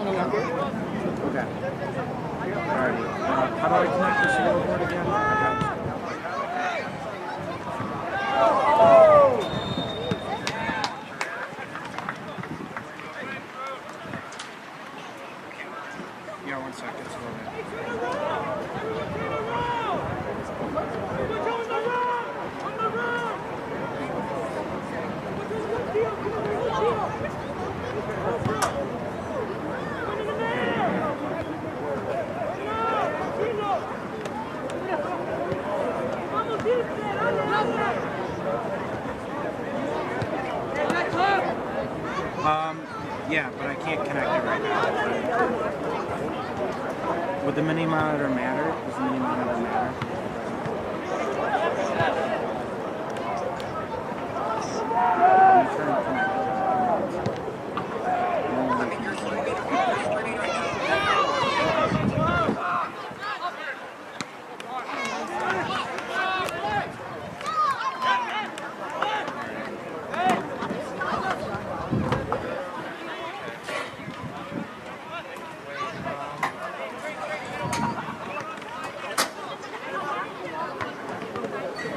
Okay. Alright. How do I connect the serial port again? Yeah, 1 second. It's yeah, but I can't connect it right now. Would the mini monitor matter? Does the mini monitor matter?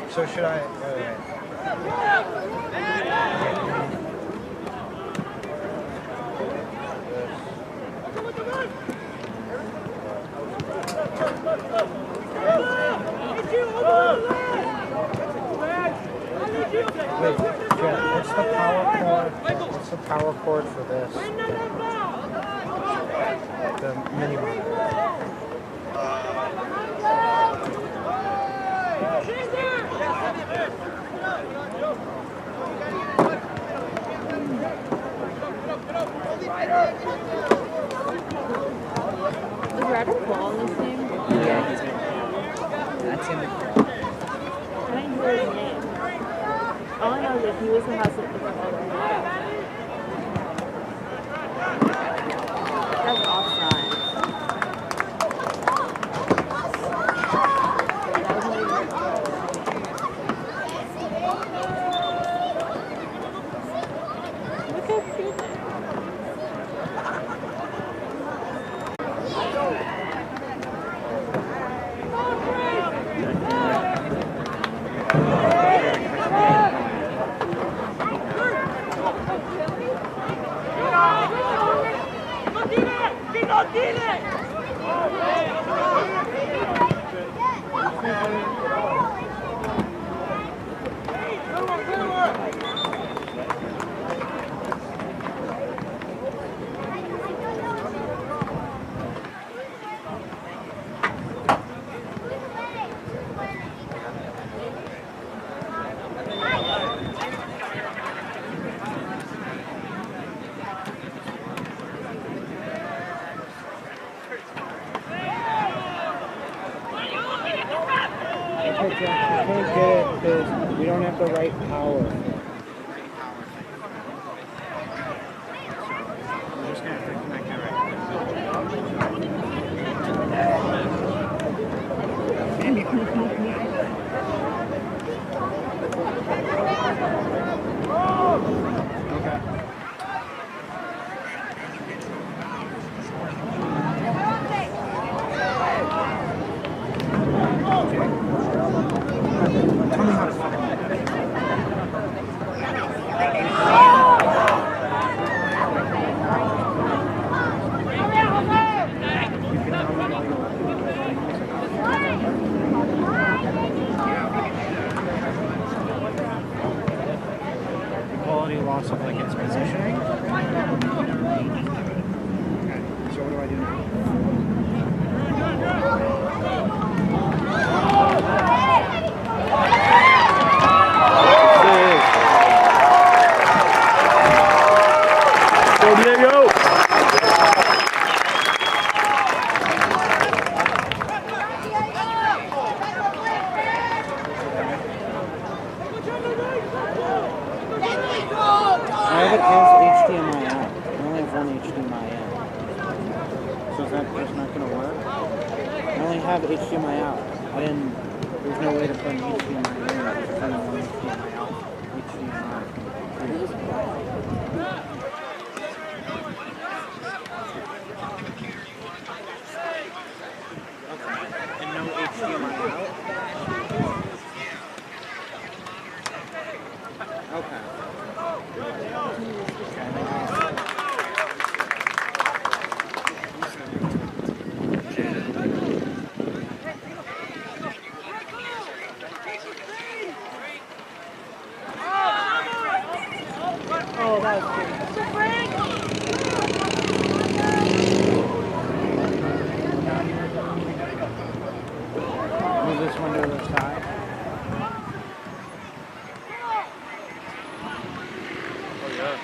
So should I? Wait, what's the power cord? What's the power cord for this? The mini monitor. Is Ryder Claw in this game? Yeah, he's good. That's him. I didn't hear his name. All I know is that he was the house of the That's offside. Look how cute that is. You can't get it because we don't have the right power. I'm just going to have to connect it right Tell me how to fucking do that. Quality loss of like its positioning. Okay, so what do I do now? I have it as HDMI out. I only have one HDMI in. So is that just not going to work? I only have HDMI out. There's no way to put an HDMI in. There's only one HDMI out. HDMI. Move this one to the side. Oh yeah.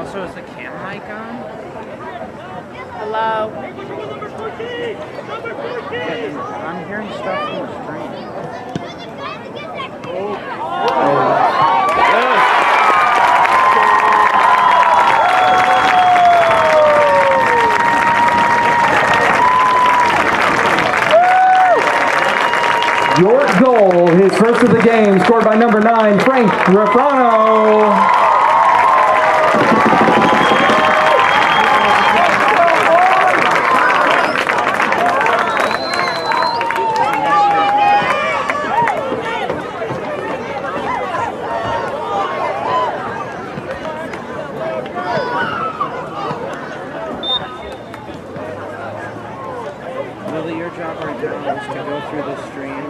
Also, is the cam mic on? Hello. Yeah, I'm hearing stuff from the screen. Your goal, his first of the game, scored by number 9, Frank Refrano. Really, your job right now is to go through this stream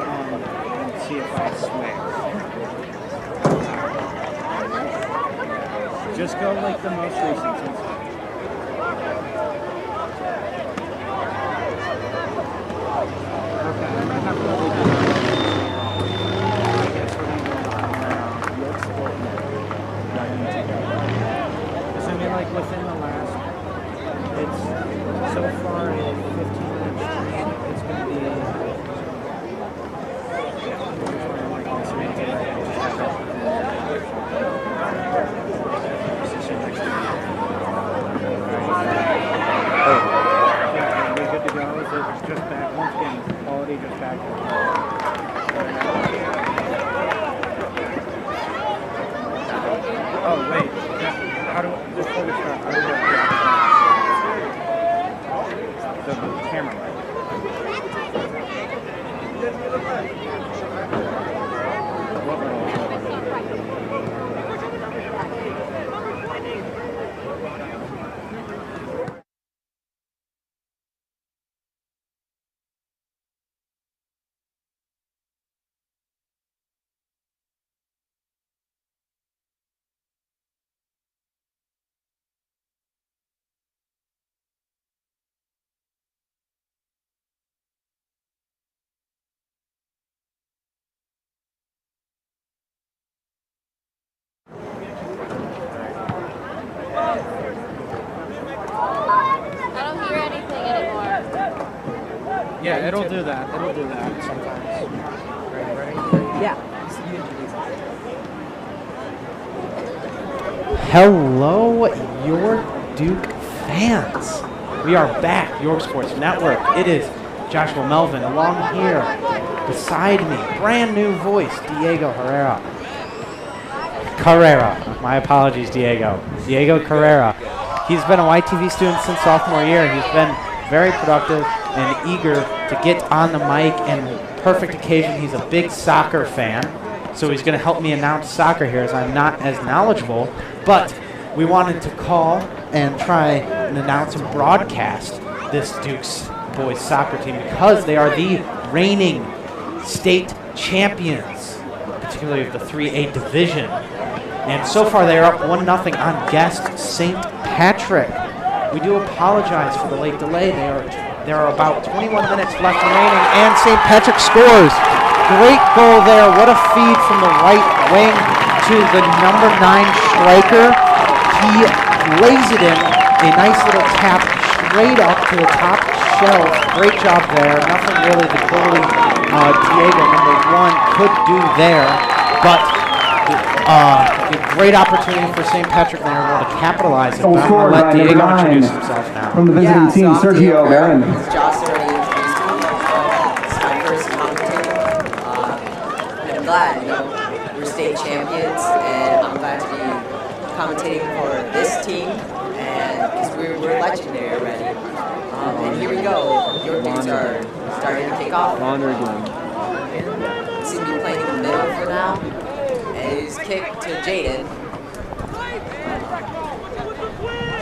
and see if I swear. Just go like the most recent ones. Okay, I'm gonna have to leave it. I guess we're gonna go looks so I mean, like within the last, it's so far in 15 minutes stream, it's gonna be. Good to go. Is it just back once again? Quality just back. Oh wait, how do before we start? How do we the camera light? Yeah, it'll do that. It'll do that sometimes. Ready? Yeah. Hello, York Duke fans. We are back, York Sports Network. It is Joshua Melvin along here beside me. Brand new voice, Diego Herrera. My apologies, Diego. Diego Carrera. He's been a YTV student since sophomore year. He's been very productive and eager to get on the mic, and perfect occasion. He's a big soccer fan, so he's going to help me announce soccer here as I'm not as knowledgeable, but we wanted to call and try and announce and broadcast this Duke's boys soccer team because they are the reigning state champions, particularly of the 3A division. And so far they are up 1-0 on guest St. Patrick. We do apologize for the late delay. There are about 21 minutes left remaining, and St. Patrick scores. Great goal there. What a feed from the right wing to the number 9 striker. He lays it in, a nice little tap straight up to the top shelf. Great job there. Nothing really the goalie, Diego, number 1, could do there, but a great opportunity for St. Patrick there to capitalize it. Goal I'm scored going to let by Diego number 9 introduce himself now. from the visiting team, so I'm Sergio Diego Marin. As Josh already introduced me, it's my first commentating. And I'm glad, we're state champions, and I'm glad to be commentating for this team, and because we're legendary already. And here we go. Your Dukes are starting to kick off. Seem to be playing in the middle for now. And he's kicked to Jaden.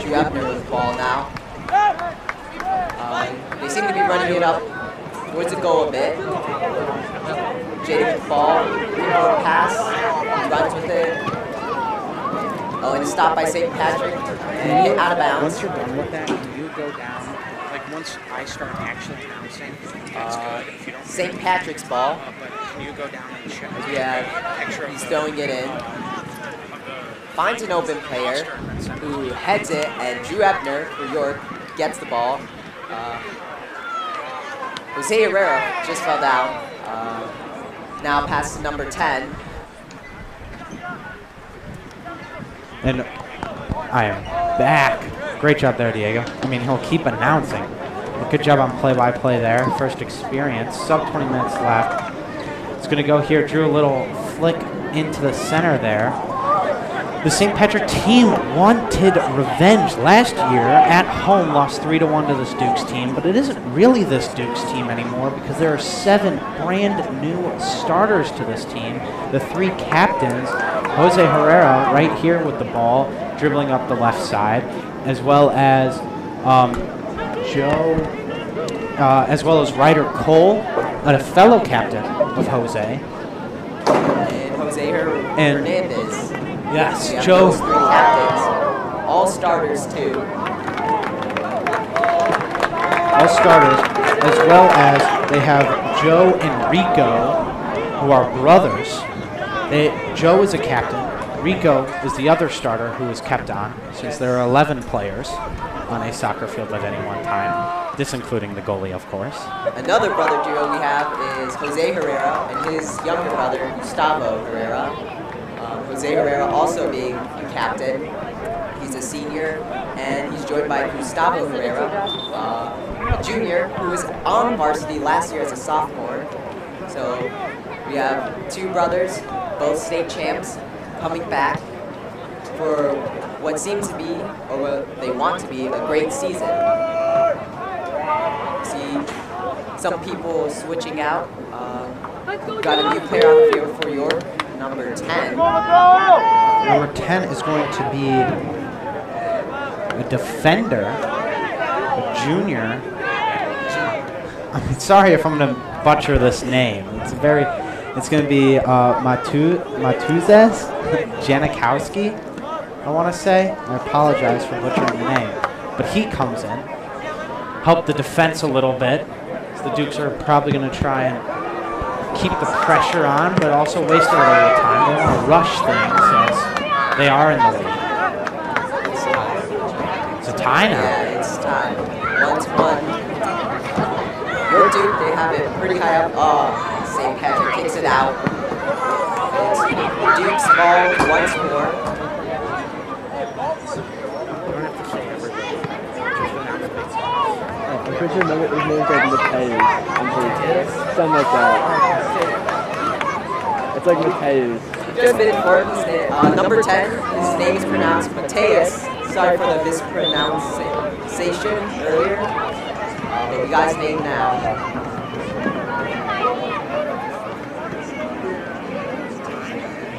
Drew Ebner with the ball now. They seem to be running it up towards the goal a bit. Jaden with the ball. Pass. He runs with it. Oh, and stopped by St. Patrick. And hit out of bounds. Once you're done with that, can you go down, like once I start actually announcing, that's good if you don't. St. Patrick's ball. But can you go down and check? Yeah, he's throwing it in. Finds an open player who heads it, and Drew Ebner for York gets the ball. Jose Herrera just fell down. Now passes to number 10. And I am back. Great job there, Diego. I mean, he'll keep announcing. Good job on play-by-play there. First experience. Sub 20 minutes left. It's going to go here. Drew a little flick into the center there. The St. Patrick team wanted revenge. Last year, at home, lost 3-1 to this Dukes team, but it isn't really this Dukes team anymore because there are 7 brand new starters to this team. The 3 captains, Jose Herrera right here with the ball, dribbling up the left side, as well as Ryder Cole, a fellow captain of Jose. And Jose Hernandez. Yes, Yeah, Joe. those 3 captains. All starters, too. All starters, as well as they have Joe and Rico, who are brothers. Joe is a captain. Rico is the other starter who is kept on, since there are 11 players on a soccer field at any one time, this including the goalie, of course. Another brother duo we have is Jose Herrera and his younger brother, Gustavo Herrera. Jose Herrera also being a captain. He's a senior, and he's joined by Gustavo Herrera, a junior who was on varsity last year as a sophomore. So we have 2 brothers, both state champs, coming back for what seems to be, or what they want to be, a great season. See some people switching out. Got a new player on the field for York, number 10. Number 10 is going to be a defender, a junior. I'm sorry if I'm going to butcher this name. It's going to be Matuzes Janikowski, I want to say. I apologize for butchering the name. But he comes in, help the defense a little bit. The Dukes are probably going to try and keep the pressure on, but also waste a little bit of time. They want to rush things as they are in the lead. It's a tie now. Yeah, it's time. 1-1. Your Duke have it pretty high up. Oh, St. Patrick kicks it out. It's Duke's ball once more. I'm pretty sure his name is like Mateus. Something like that. It's like Mateus. Just been informed, number 10, his name is pronounced Mateus. Sorry for the mispronunciation earlier. But you guys name now.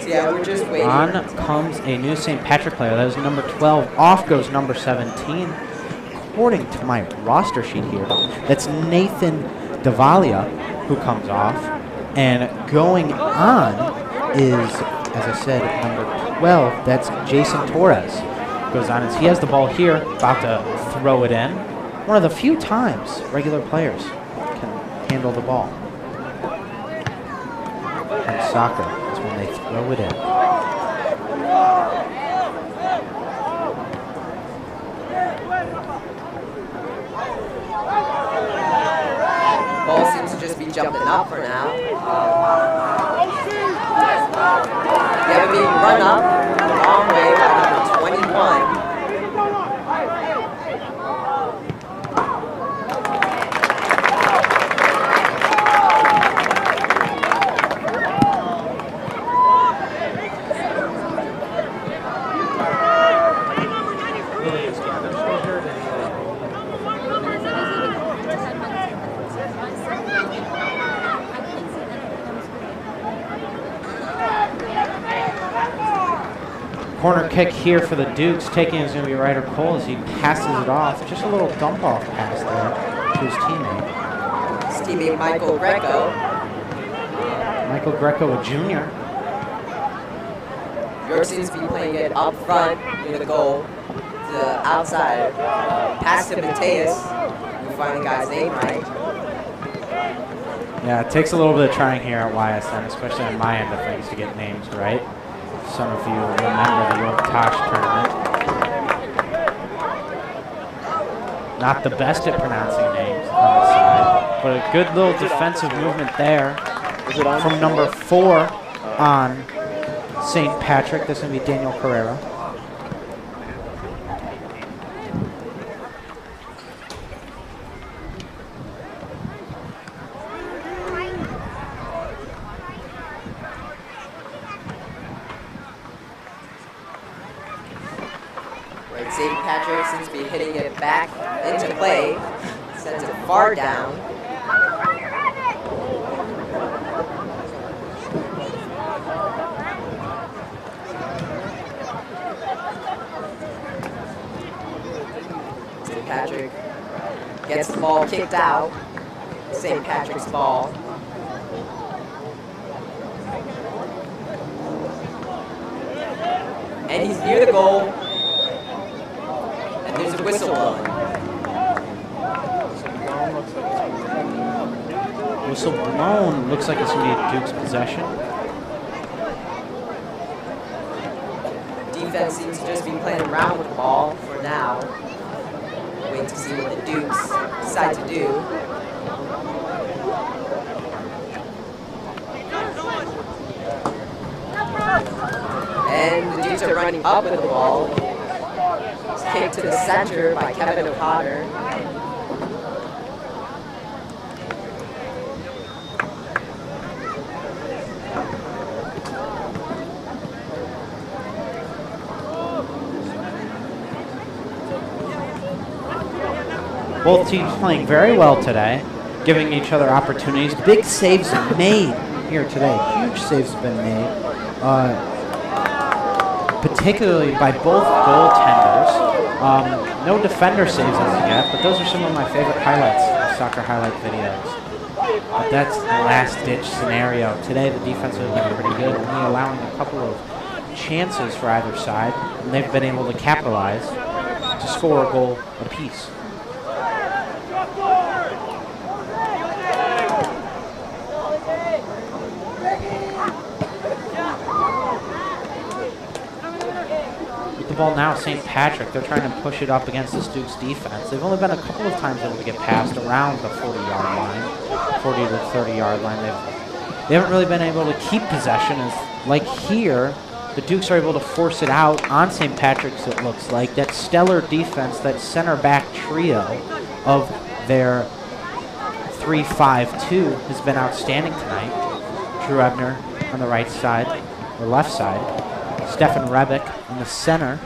So yeah, we're just waiting. On comes a new St. Patrick player. That is number 12. Off goes number 17. According to my roster sheet here, that's Nathan Davalia who comes off. And going on is, as I said, number 12. That's Jason Torres. Goes on as he has the ball here, about to throw it in. One of the few times regular players can handle the ball. In soccer, it's when they throw it in. Ball seems to just be jumping up for now. They have it being run up the long way by number 21. Corner kick here for the Dukes. Taking is going to be Ryder Cole as he passes it off. Just a little dump off pass there to his teammate. His teammate Michael Greco. Michael Greco, a junior. York seems to be playing it up front near the goal. To the outside. Pass to Mateus. We finally got his name right. Yeah, it takes a little bit of trying here at YSN, especially on my end of things, to get names right. Some of you remember the York Tosh tournament. Not the best at pronouncing names on the side, but a good little defensive movement there from number 4 on St. Patrick. This is going to be Daniel Herrera. St. Patrick seems to be hitting it back into play. Sends it far down. St. Patrick gets the ball kicked out. St. Patrick's ball. And he's near the goal. And there's a whistle blowing. Whistle blown. Looks like it's going to be Duke's possession. Defense seems to just be playing around with the ball for now. Wait to see what the Dukes decide to do. And the Dukes are running up with the ball. It's kicked to the center by Kevin O'Connor. Both teams playing very well today, giving each other opportunities. Big saves made here today. Huge saves have been made, particularly by both goaltenders. No defender saves as of yet, but those are some of my favorite highlights, soccer highlight videos. But that's the last-ditch scenario. Today, the defense has been pretty good, only allowing a couple of chances for either side, and they've been able to capitalize to score a goal apiece. Ball now, St. Patrick. They're trying to push it up against this Duke's defense. They've only been a couple of times able to get past around the 40-yard line. 40 to 30-yard line. They haven't really been able to keep possession. Like here, the Dukes are able to force it out on St. Patrick's, it looks like. That stellar defense, that center back trio of their 3-5-2 has been outstanding tonight. Drew Ebner on the right side, or left side. Stefan Rebick in the center.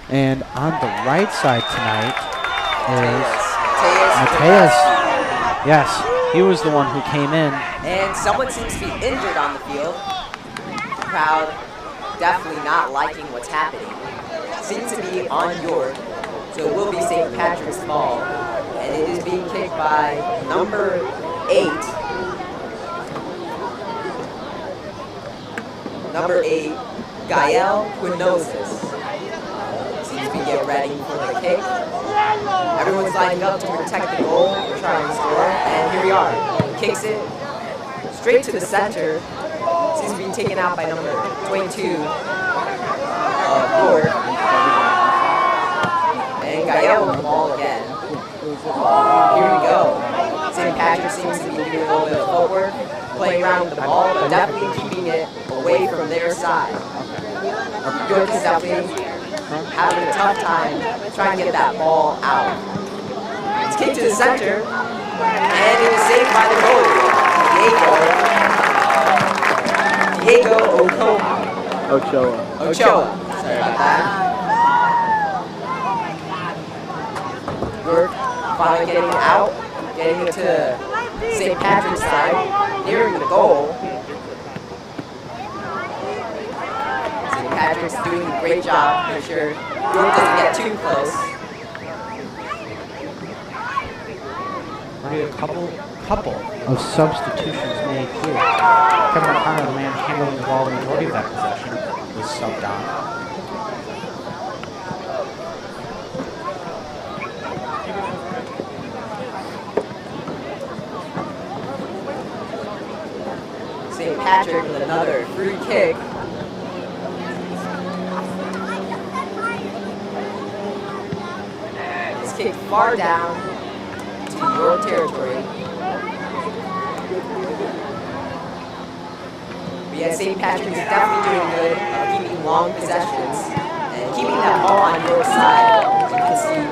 And on the right side tonight is Mateus. Yes, he was the one who came in. And someone seems to be injured on the field. Crowd definitely not liking what's happening. Seems to be on York, so it will be St. Patrick's ball. And it is being kicked by number 8. Number 8, Gael Quinosis. Seems to be getting ready for the kick. Everyone's lining up to protect the goal, trying to score, and here we are. Kicks it straight to the center. Seems to be taken out by number 22, Ford. And Gael with the ball again. Here we go. St. Patrick seems to be doing a little bit of footwork, playing around with the ball, but definitely keeping it away from their side. York is definitely having a tough time trying to get that ball out. It's kicked to the center, and it is saved by the goalie, Diego Ochoa. Sorry about that. York finally getting it out, getting it to St. Patrick's side, nearing the goal. St. Patrick's doing a great job, make sure York doesn't get too close. Already a couple of substitutions made here. Kevin O'Connor, the man handling the ball the majority of that possession, was subbed on. St. Patrick with another free kick. It's kicked far down to your territory. But yeah, St. Patrick is definitely doing good at keeping long possessions and keeping that ball on your side. As you can see,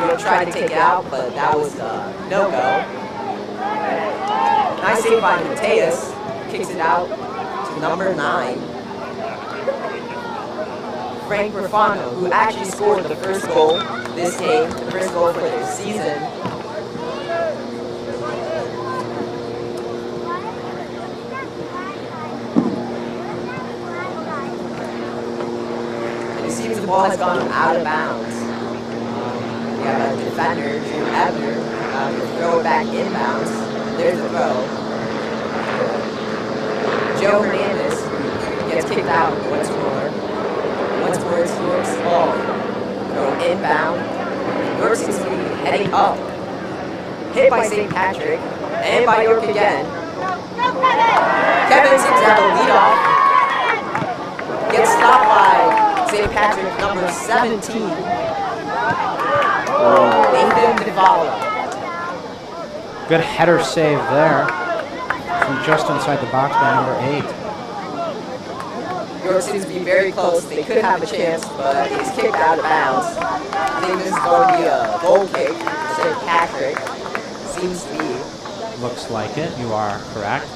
you're trying to take it out, but that was a no-go. Nice save by Mateus. Kicks it out to number 9. Frank Rafano, who actually scored the first goal this game, the first goal for their season. And it seems the ball has gone out of bounds. We have a defender, Drew Ebner, to throw it back inbounds. There's the throw. Joe Hernandez gets kicked out once more. Once more, it's York's ball. Thrown inbound. York seems to be heading up. Hit by St. Patrick, and by York again. Kevin seems to have a lead off. Gets stopped by St. Patrick, number 17. Nathan Devala. Good header save there. From just inside the box by number 8. York seems to be very close. They could have a chance, but it's kicked out of bounds. I think this is going to be a goal kick for St. Patrick. Seems to be. Looks like it. You are correct.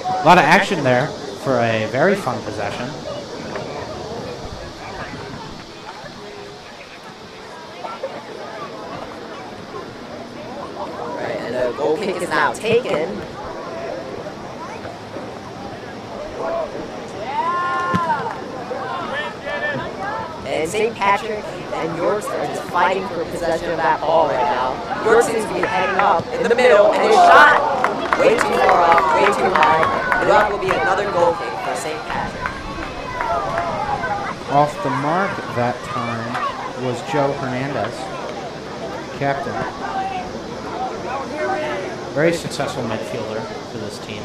A lot of action there for a very fun possession. Right, and the goal kick is now taken. And St. Patrick and York are just fighting for possession of that ball right now. York seems to be heading up in the middle, and his shot way too far off, way too high. And that will be another goal kick for St. Patrick. Off the mark that time was Joe Hernandez, captain. Very successful midfielder for this team.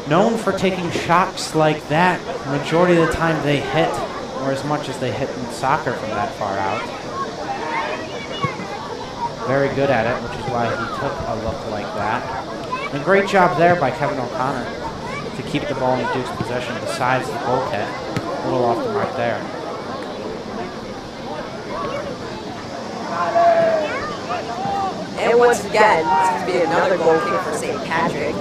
Known for taking shots like that, the majority of the time they hit, or as much as they hit in soccer from that far out. very good at it, which is why he took a look like that. And a great job there by Kevin O'Connor to keep the ball in Duke's possession besides the goal kick. A little off the mark there. And once again, seems to be another goal kick for St. Patrick.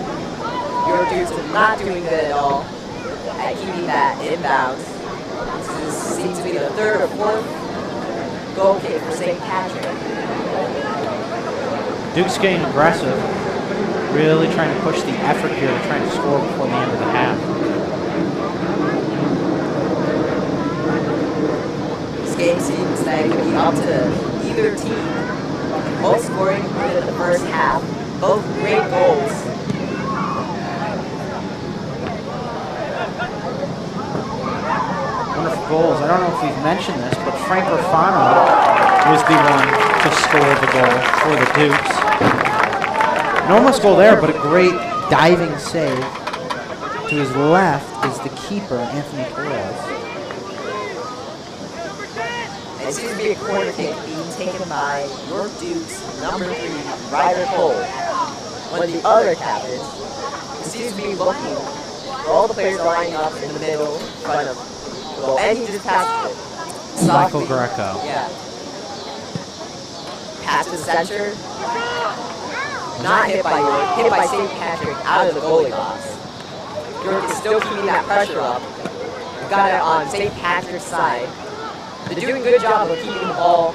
Your Dukes are not doing good at all at keeping that inbounds. This seems to be the third or fourth goal kick for St. Patrick. Duke's getting aggressive, really trying to push the effort here to try and score before the end of the half. This game seems that it could be up to either team. Both scoring in the first half. Both great goals. Wonderful goals. I don't know if we've mentioned this, but Frank Rafano was the one to score the goal for the Dukes. An almost goal there, but a great diving save. To his left is the keeper, Anthony Torres. It seems to be a corner kick being taken by York Dukes number 3, Ryder Cole, one of the other captains. It seems to be looking for all the players lining up in the middle, in front of the goal, and he just passed it. Michael Greco. Yeah. Pass to the center. Not hit by York, hit by St. Patrick out of the goalie box. York is still keeping that pressure up. Got it on St. Patrick's side. They're doing a good job of keeping the ball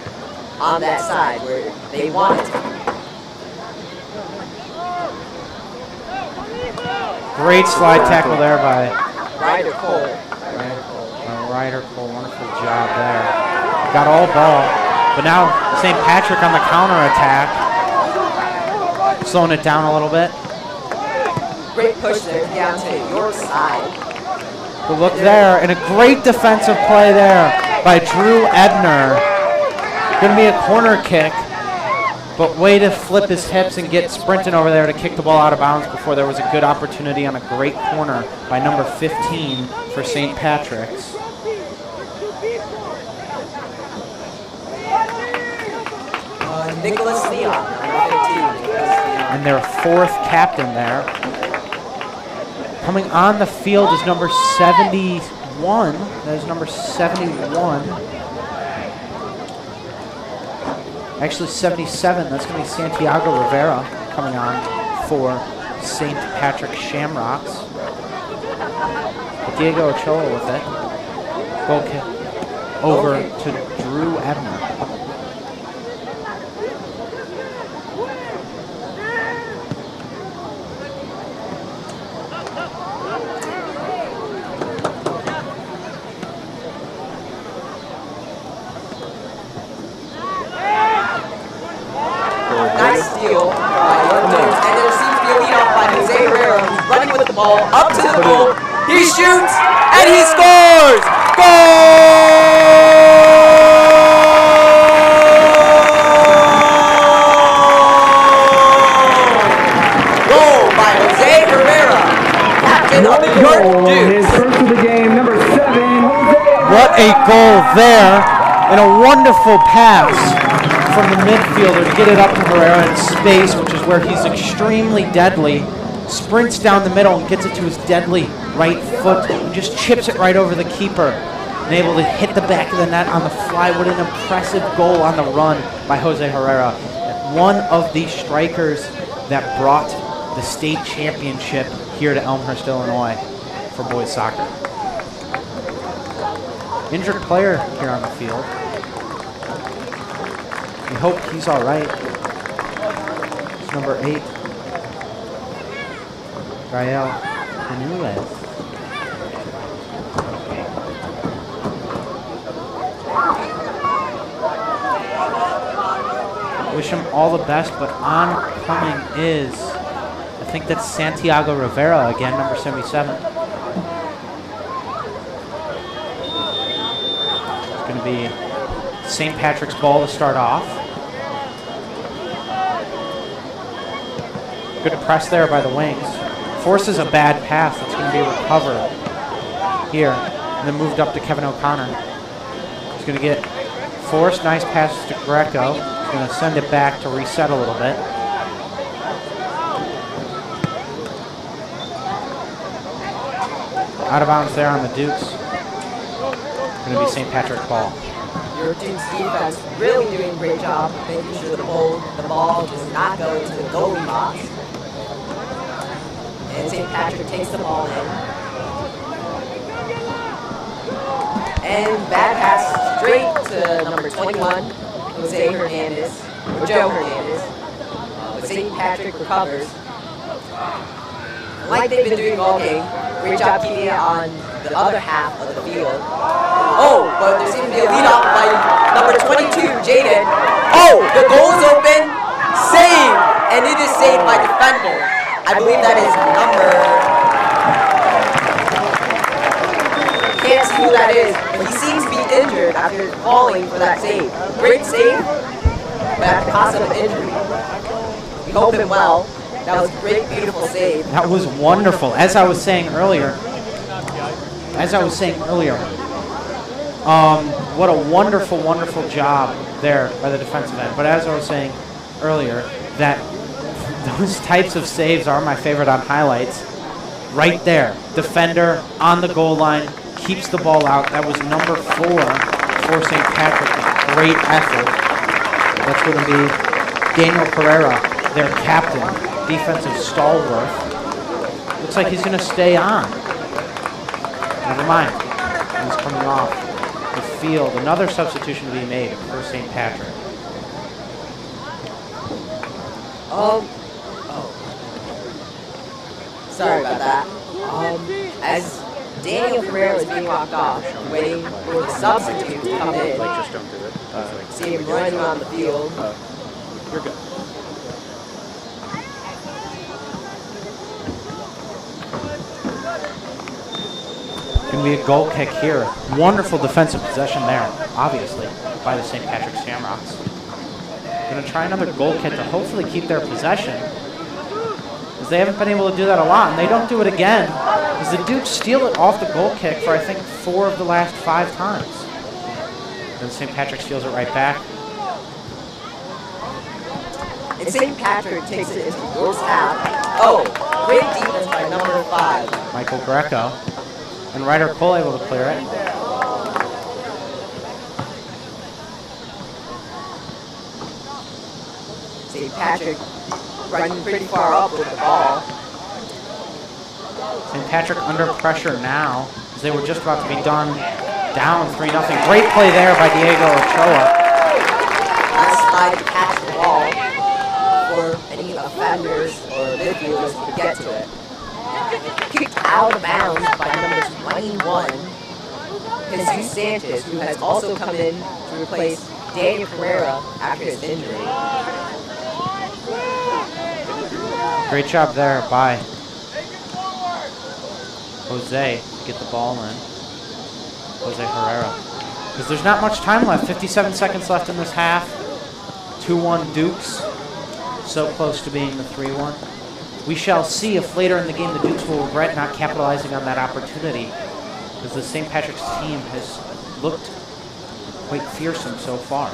on that side where they want it. Great slide tackle there by Ryder Cole. Ryder Cole. Wonderful job there. Got all ball. But now St. Patrick on the counter attack. Slowing it down a little bit. Great push there down to your side. Good look there. And a great defensive play there by Drew Ebner. Going to be a corner kick, but way to flip his hips and get sprinting over there to kick the ball out of bounds before there was a good opportunity on a great corner by number 15 for St. Patrick's. Nicholas Leon, number 15. And their fourth captain there. Coming on the field is number 71. That is number 71. Actually 77. That's going to be Santiago Rivera coming on for St. Patrick Shamrocks. Diego Ochoa with it. Goal kick over to Drew Ebner. Nice steal by York Dukes, and there seems to be a lead off by Jose Herrera, who's running with the ball up to the goal. He shoots, and he scores! Goal by Jose Herrera, captain of the York Dukes. His first of the game, number 7, Jose. What a goal there, and a wonderful pass from the midfielder to get it up to Herrera in space, which is where he's extremely deadly. Sprints down the middle and gets it to his deadly right foot and just chips it right over the keeper and able to hit the back of the net on the fly. What an impressive goal on the run by Jose Herrera. One of the strikers that brought the state championship here to Elmhurst, Illinois for boys soccer. Injured player here on the field. We hope he's all right. It's number 8, Gael Anuez. Wish him all the best, but oncoming is, I think that's Santiago Rivera again, number 77. It's going to be St. Patrick's ball to start off. Good press there by the wings. Forces a bad pass that's going to be recovered here. And then moved up to Kevin O'Connor. He's going to get forced. Nice passes to Greco. He's going to send it back to reset a little bit. Out of bounds there on the Dukes. Going to be St. Patrick's ball. Your Duke's defense really doing a great job making sure the ball does not go into the goalie box. And St. Patrick takes the ball in. And bad pass straight to number 21, Jose Hernandez, or Joe Hernandez. But St. Patrick recovers. Like they've been doing all game, great job keeping it on the other half of the field. Oh, but there seems to be a lead off by number 22, Jaden. Oh, the goal is open, saved, and it is saved by defender. I believe that is number, can't see who that is, but he seems to be injured after falling for that save. Great save, but at the cost of an injury. We hope him well. That was a great, beautiful save. That was wonderful. As I was saying earlier, what a wonderful, wonderful job there by the defensive end. But as I was saying earlier, that those types of saves are my favorite on highlights. Right there, defender on the goal line, keeps the ball out. That was number 4 for St. Patrick. Great effort. That's going to be Daniel Herrera, their captain, defensive stalwart. Looks like he's going to stay on. Never mind. He's coming off the field. Another substitution to be made for St. Patrick. Sorry about that. As Daniel Herrera was being walked off, waiting for the substitute to come in. Just don't do it. See him running on the field. You're good. Going to be a goal kick here. Wonderful defensive possession there, obviously, by the St. Patrick's Shamrocks. Going to try another goal kick to hopefully keep their possession, as they haven't been able to do that a lot, and they don't do it again, as the Dukes steal it off the goal kick for, I think, 4 of the last 5 times. Then St. Patrick steals it right back. And St. Patrick takes it into the Wolves' half. Oh, great defense by number 5. Michael Greco. And Ryder Cole able to clear it. St. Patrick running pretty far up with the ball. St. Patrick under pressure now, as they were just about to be done down 3-0. Great play there by Diego Ochoa. Nice slide to catch the ball for any offenders or midfielders to get to it. Kicked out of bounds by number 21, Jesus Sanchez, who has also come in to replace Daniel Herrera after his injury. Great job there by Jose to get the ball in. Jose Herrera. Because there's not much time left. 57 seconds left in this half. 2-1 Dukes. So close to being the 3-1. We shall see if later in the game the Dukes will regret not capitalizing on that opportunity, because the St. Patrick's team has looked quite fearsome so far.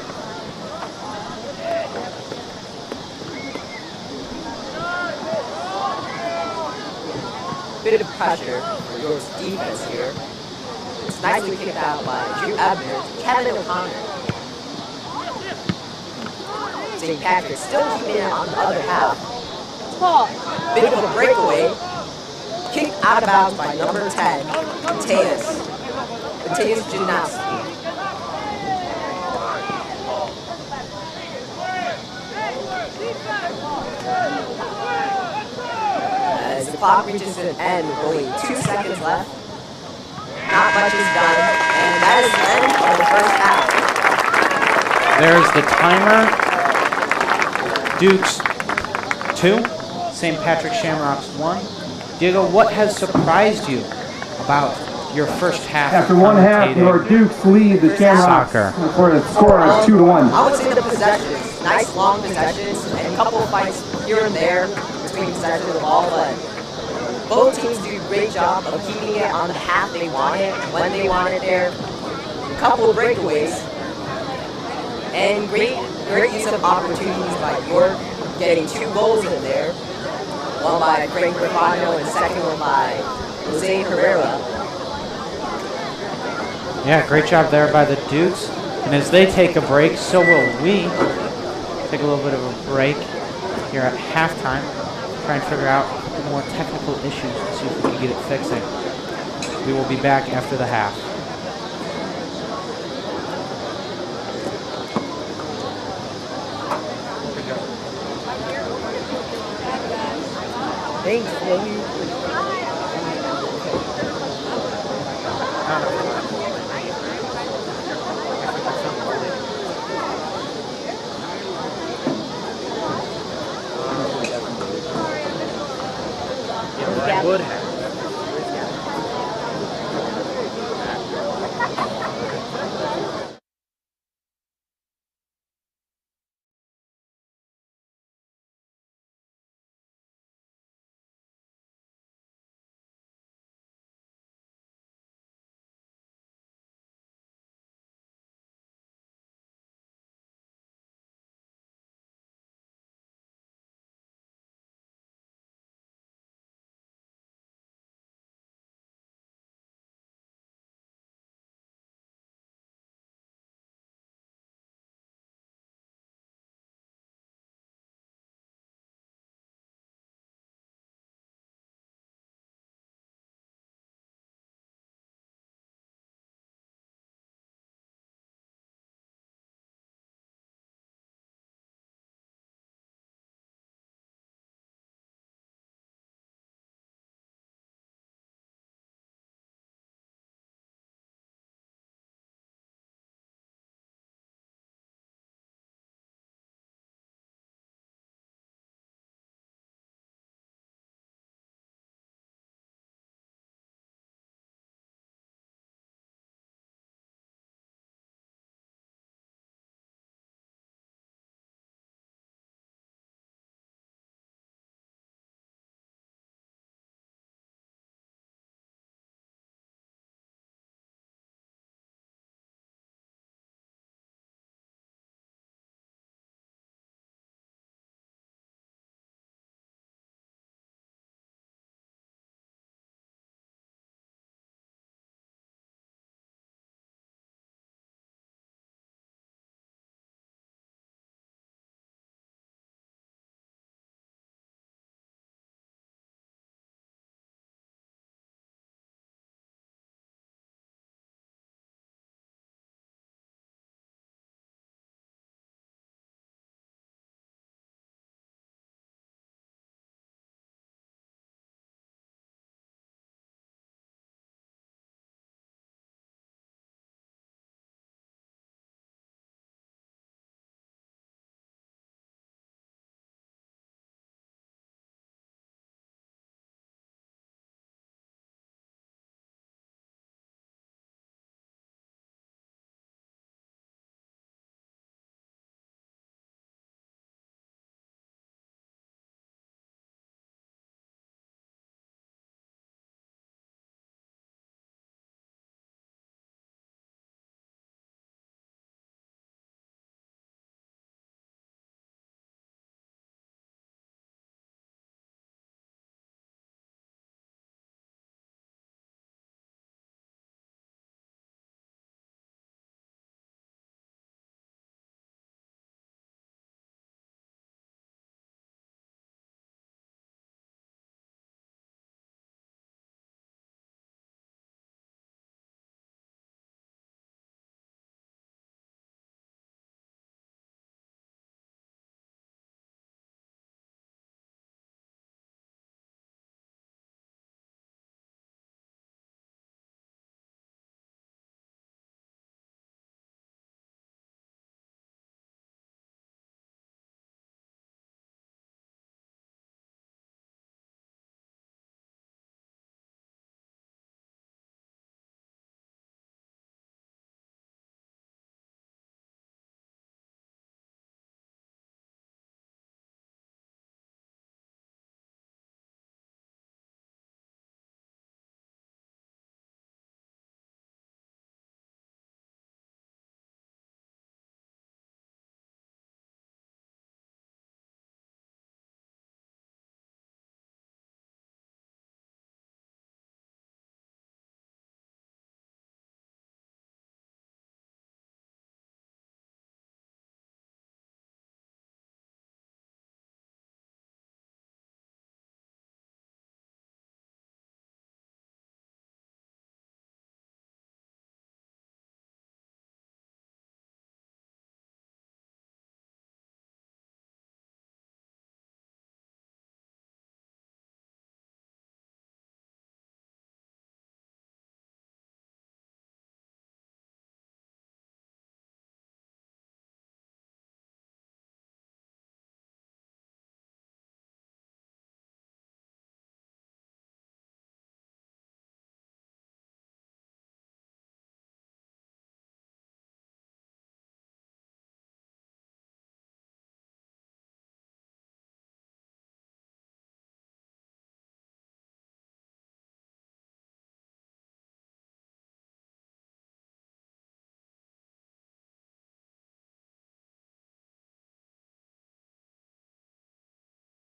Bit of pressure for your defense here. It's nicely kicked out by Drew Ebner to Kevin O'Connor. St. Patrick still keeping it on the other half. Bit of a breakaway. Kicked out of bounds by number 10, Mateus Gymnasti. As the clock reaches an end with only 2 seconds left, not much is done, and that is the end of the first half. There's the timer. Dukes 2. St. Patrick Shamrocks 1. Diego, what has surprised you about your first half? After one half, your Dukes lead the Shamrocks for a score of 2-1. I would say the possessions, nice long possessions, and a couple of fights here and there between possessions of the ball, but both teams do a great job of keeping it on the half they want it, when they want it there. A couple of breakaways, and great great use of opportunities by York, getting 2 goals in there. One by Frank Rapano and second one by Jose Herrera. Yeah, great job there by the Dukes. And as they take a break, so will we. Take a little bit of a break here at halftime. Try and figure out the more technical issues to see if we can get it fixing. We will be back after the half. Thanks, Melvin. Would have.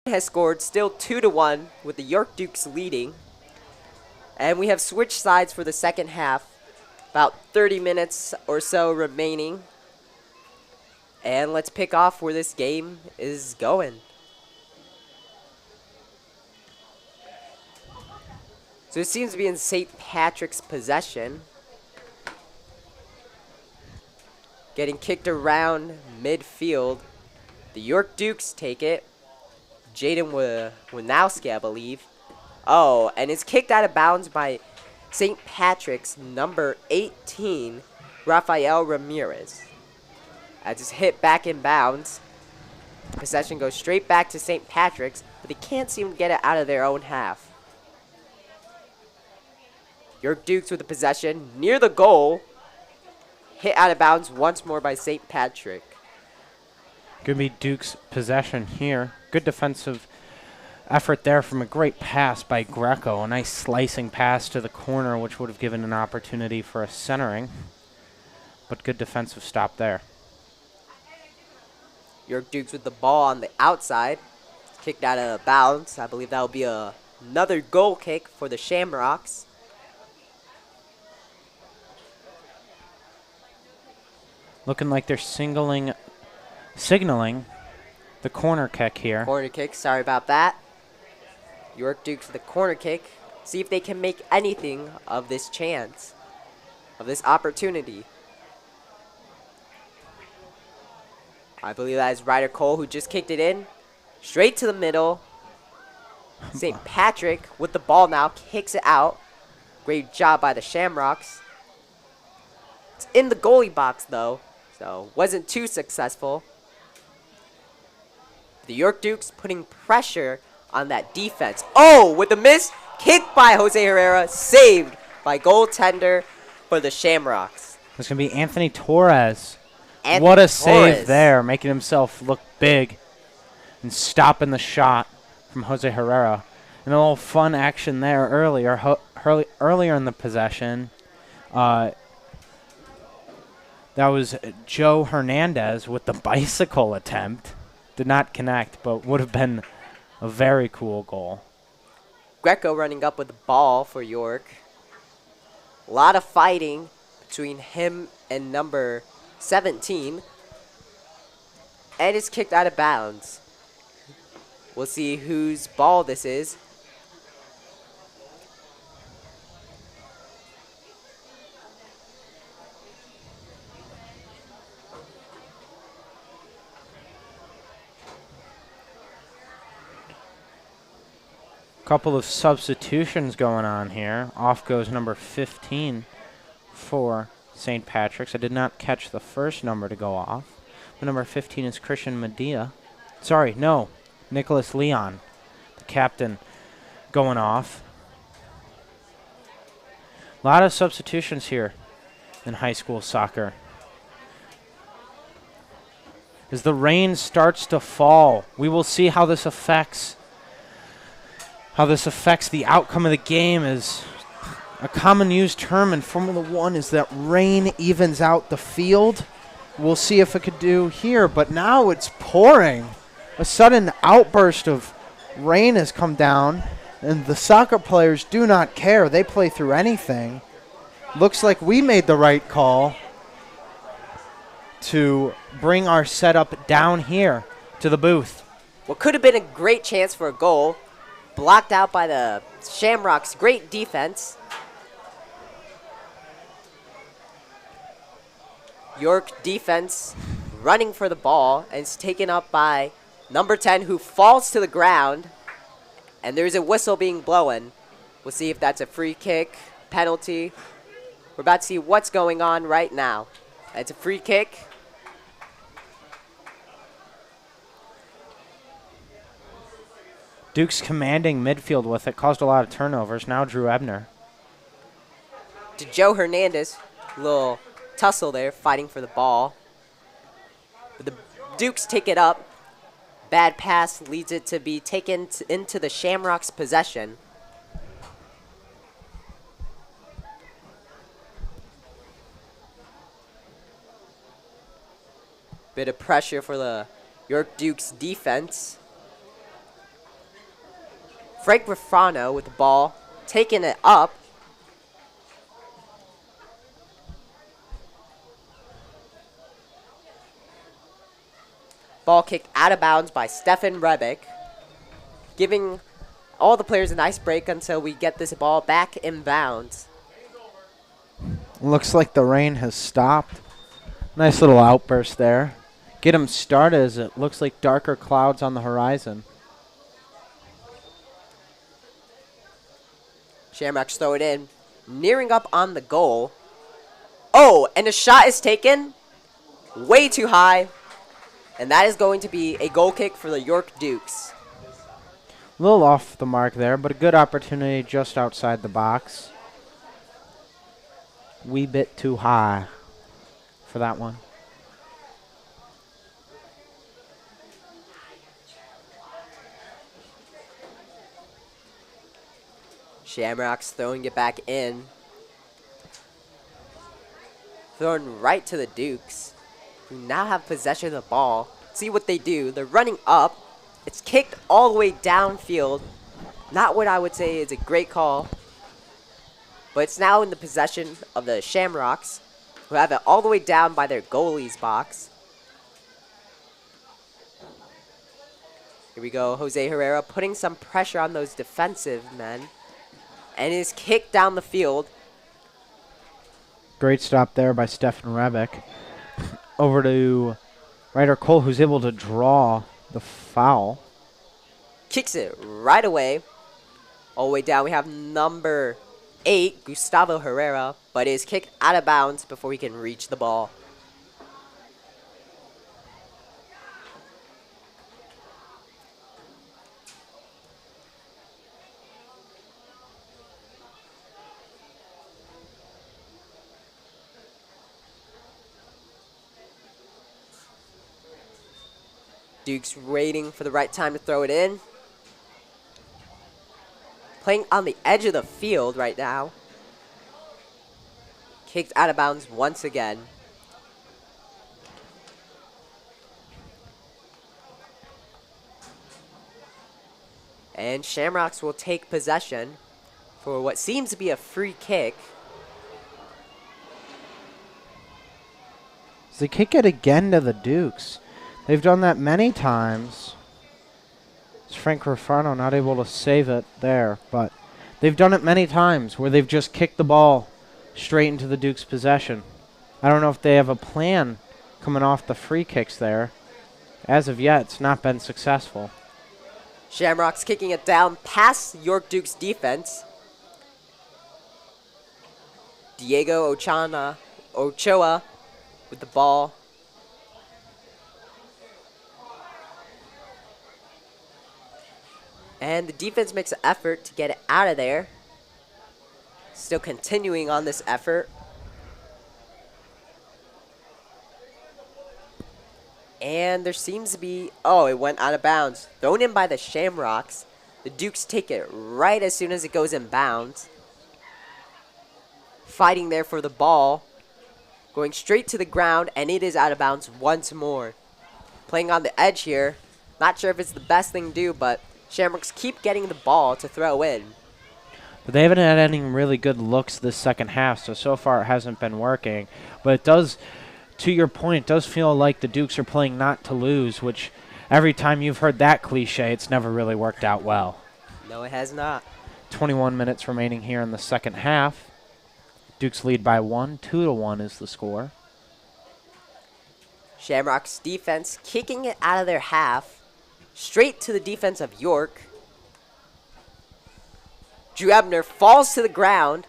has scored still 2-1 with the York Dukes leading. And we have switched sides for the second half. About 30 minutes or so remaining. And let's pick off where this game is going. So it seems to be in St. Patrick's possession. Getting kicked around midfield. The York Dukes take it. Jaden Winowski, I believe. Oh, and it's kicked out of bounds by St. Patrick's number 18, Rafael Ramirez. As it's hit back in bounds. Possession goes straight back to St. Patrick's, but they can't seem to get it out of their own half. York Dukes with the possession near the goal. Hit out of bounds once more by St. Patrick. Gonna be Duke's possession here. Good defensive effort there from a great pass by Greco. A nice slicing pass to the corner, which would have given an opportunity for a centering. But good defensive stop there. York Dukes with the ball on the outside. Kicked out of bounds. I believe that will be another goal kick for the Shamrocks. Looking like they're signaling the corner kick here. Corner kick, sorry about that. York Dukes with the corner kick. See if they can make anything of this chance, of this opportunity. I believe that is Ryder Cole who just kicked it in. Straight to the middle. St. Patrick with the ball now, kicks it out. Great job by the Shamrocks. It's in the goalie box though, so wasn't too successful. The York Dukes putting pressure on that defense. Oh, with the miss, kicked by Jose Herrera, saved by goaltender for the Shamrocks. It's going to be Anthony Torres. Anthony What a Torres. save there, making himself look big and stopping the shot from Jose Herrera. And a little fun action there earlier. Earlier in the possession, that was Joe Hernandez with the bicycle attempt. Did not connect, but would have been a very cool goal. Greco running up with the ball for York. A lot of fighting between him and number 17. And it's kicked out of bounds. We'll see whose ball this is. Couple of substitutions going on here. Off goes number 15 for St. Patrick's. I did not catch the first number to go off. But number 15 is Christian Medea. Sorry, no. Nicholas Leon, the captain, going off. A lot of substitutions here in high school soccer. As the rain starts to fall, we will see how this affects the outcome of the game. Is a common used term in Formula One is that rain evens out the field. We'll see if it could do here, but now it's pouring. A sudden outburst of rain has come down, and the soccer players do not care. They play through anything. Looks like we made the right call to bring our setup down here to the booth. What could have been a great chance for a goal. Blocked out by the Shamrocks. Great defense. York defense running for the ball, and it's taken up by number 10, who falls to the ground. And there's a whistle being blown. We'll see if that's a free kick, penalty. We're about to see what's going on right now. It's a free kick. Duke's commanding midfield with it. Caused a lot of turnovers. Now Drew Ebner. To Joe Hernandez. Little tussle there, fighting for the ball. But the Dukes take it up. Bad pass leads it to be taken into the Shamrocks' possession. Bit of pressure for the York Dukes defense. Frank Rafano with the ball, taking it up. Ball kicked out of bounds by Stefan Rebick, giving all the players a nice break until we get this ball back in bounds. Looks like the rain has stopped. Nice little outburst there. Get them started as it looks like darker clouds on the horizon. Shamrocks throw it in, nearing up on the goal. Oh, and a shot is taken way too high. And that is going to be a goal kick for the York Dukes. A little off the mark there, but a good opportunity just outside the box. Wee bit too high for that one. Shamrocks throwing it back in. Thrown right to the Dukes, who now have possession of the ball. See what they do. They're running up. It's kicked all the way downfield. Not what I would say is a great call. But it's now in the possession of the Shamrocks, who have it all the way down by their goalie's box. Here we go. Jose Herrera putting some pressure on those defensive men. And is kicked down the field. Great stop there by Stefan Rebick. Over to Ryder Cole, who's able to draw the foul. Kicks it right away. All the way down, we have number 8, Gustavo Herrera, but is kicked out of bounds before he can reach the ball. Duke's waiting for the right time to throw it in. Playing on the edge of the field right now. Kicked out of bounds once again. And Shamrocks will take possession for what seems to be a free kick. They kick it again to the Dukes. They've done that many times. It's Frank Rafano not able to save it there, but they've done it many times where they've just kicked the ball straight into the Dukes' possession. I don't know if they have a plan coming off the free kicks there. As of yet, it's not been successful. Shamrocks kicking it down past York Dukes' defense. Diego Ochoa with the ball. And the defense makes an effort to get it out of there. Still continuing on this effort. And there seems to be, oh, it went out of bounds. Thrown in by the Shamrocks. The Dukes take it right as soon as it goes in bounds. Fighting there for the ball. Going straight to the ground, and it is out of bounds once more. Playing on the edge here. Not sure if it's the best thing to do, but Shamrocks keep getting the ball to throw in. But they haven't had any really good looks this second half, so far it hasn't been working. But it does, to your point, it does feel like the Dukes are playing not to lose, which every time you've heard that cliche, it's never really worked out well. No, it has not. 21 minutes remaining here in the second half. Dukes lead by 1. 2-1 is the score. Shamrocks defense kicking it out of their half. Straight to the defense of York. Drew Ebner falls to the ground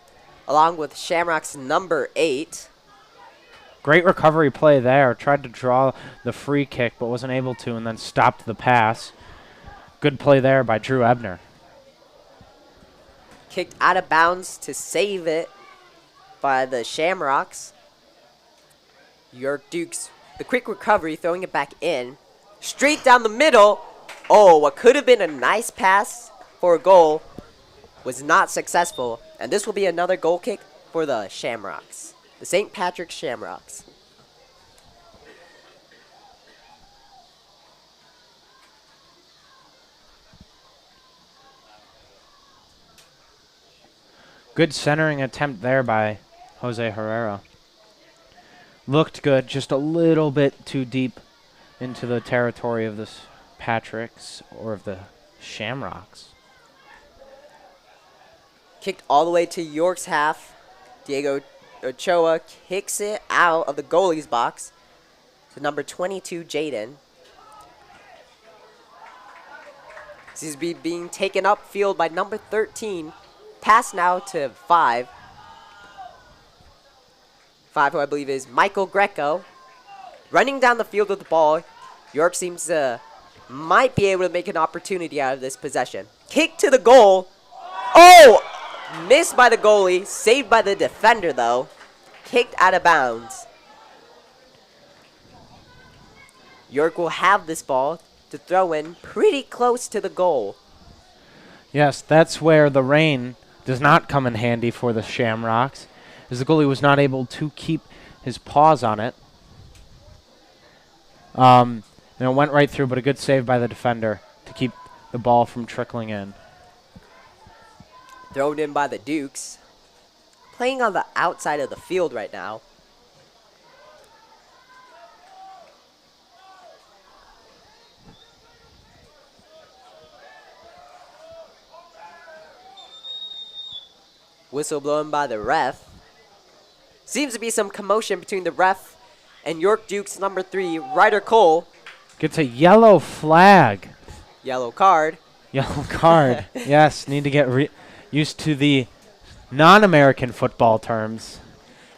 along with Shamrock's number 8. Great recovery play there. Tried to draw the free kick but wasn't able to, and then stopped the pass. Good play there by Drew Ebner. Kicked out of bounds to save it by the Shamrocks. York Dukes, the quick recovery, throwing it back in. Straight down the middle. Oh, what could have been a nice pass for a goal was not successful. And this will be another goal kick for the Shamrocks. The St. Patrick's Shamrocks. Good centering attempt there by Jose Herrera. Looked good, just a little bit too deep into the territory of the Patricks or of the Shamrocks. Kicked all the way to York's half. Diego Ochoa kicks it out of the goalie's box to number 22, Jaden. This is being taken upfield by number 13. Pass now to 5. 5, who I believe is Michael Greco. Running down the field with the ball. York seems to might be able to make an opportunity out of this possession. Kick to the goal. Oh! Missed by the goalie. Saved by the defender, though. Kicked out of bounds. York will have this ball to throw in pretty close to the goal. Yes, that's where the rain does not come in handy for the Shamrocks, as the goalie was not able to keep his paws on it. And it went right through, but a good save by the defender to keep the ball from trickling in. Thrown in by the Dukes. Playing on the outside of the field right now. Whistle blown by the ref. Seems to be some commotion between the ref and York Dukes number 3, Ryder Cole. Gets a yellow flag. Yellow card. Yellow card. Yes, need to get used to the non-American football terms.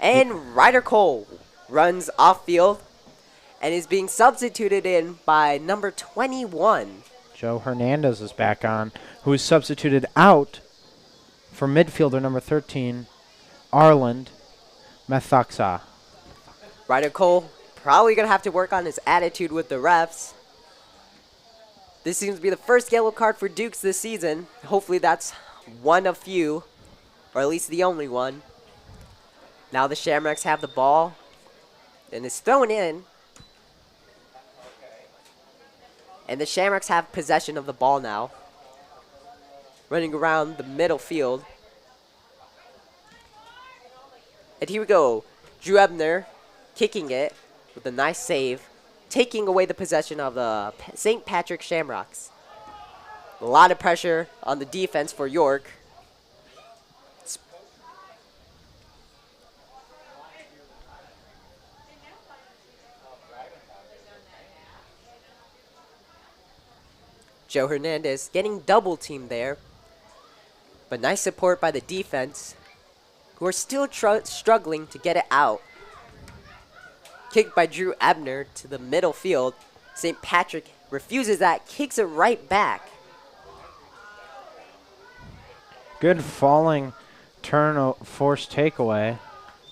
And Ryder Cole runs off field and is being substituted in by number 21. Joe Hernandez is back on, who is substituted out for midfielder number 13, Arland Methoxa. Ryder Cole probably going to have to work on his attitude with the refs. This seems to be the first yellow card for Dukes this season. Hopefully that's one of few, or at least the only one. Now the Shamrocks have the ball, and it's thrown in. And the Shamrocks have possession of the ball now. Running around the middle field. And here we go. Drew Ebner kicking it with a nice save, taking away the possession of the St. Patrick Shamrocks. A lot of pressure on the defense for York. Joe Hernandez getting double teamed there. But nice support by the defense, who are still struggling to get it out. Kicked by Drew Ebner to the middle field. St. Patrick refuses that, kicks it right back. Good falling turn forced takeaway,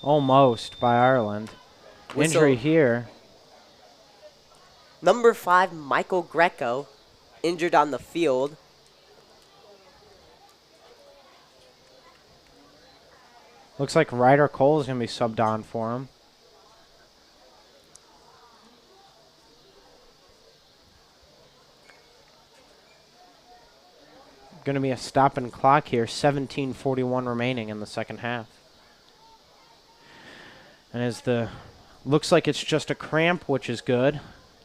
almost by Ireland. Whistle. Injury here. Number 5, Michael Greco, injured on the field. Looks like Ryder Cole is going to be subbed on for him. Going to be a stop and clock here. 17:41 remaining in the second half. And as looks like it's just a cramp, which is good.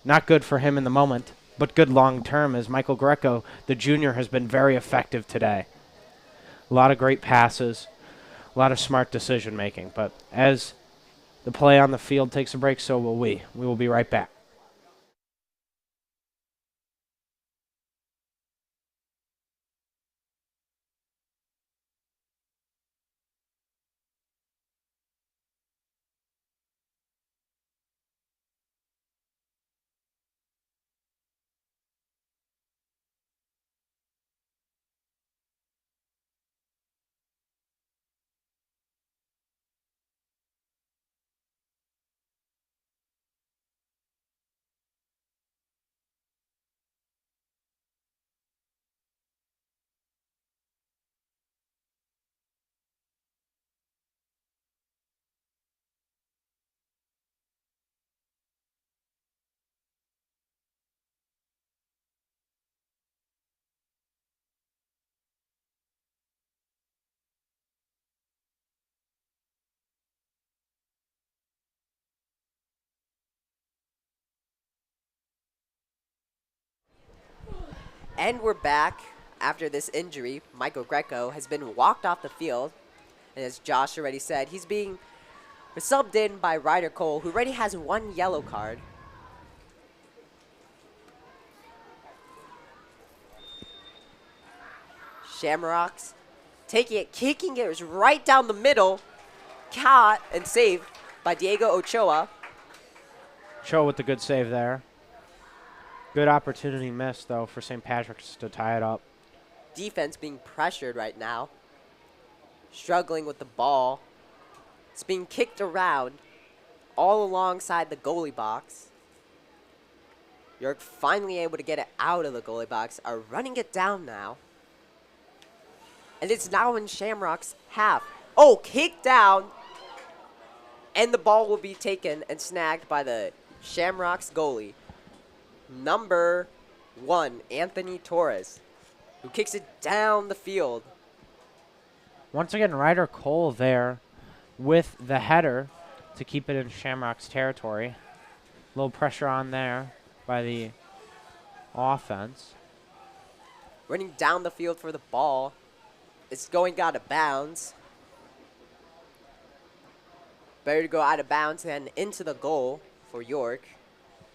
Not good for him in the moment, but good long term, as Michael Greco, the junior, has been very effective today. A lot of great passes. A lot of smart decision making, but as the play on the field takes a break, so will we. We will be right back. And we're back after this injury. Michael Greco has been walked off the field. And as Josh already said, he's being subbed in by Ryder Cole, who already has 1 yellow card. Shamrocks taking it, kicking it, was right down the middle. Caught and saved by Diego Ochoa. Ochoa with the good save there. Good opportunity missed, though, for St. Patrick's to tie it up. Defense being pressured right now. Struggling with the ball. It's being kicked around all alongside the goalie box. York finally able to get it out of the goalie box. Are running it down now. And it's now in Shamrock's half. Oh, kicked down. And the ball will be taken and snagged by the Shamrock's goalie. Number 1, Anthony Torres, who kicks it down the field. Once again, Ryder Cole there with the header to keep it in Shamrock's territory. A little pressure on there by the offense. Running down the field for the ball. It's going out of bounds. Better to go out of bounds than into the goal for York.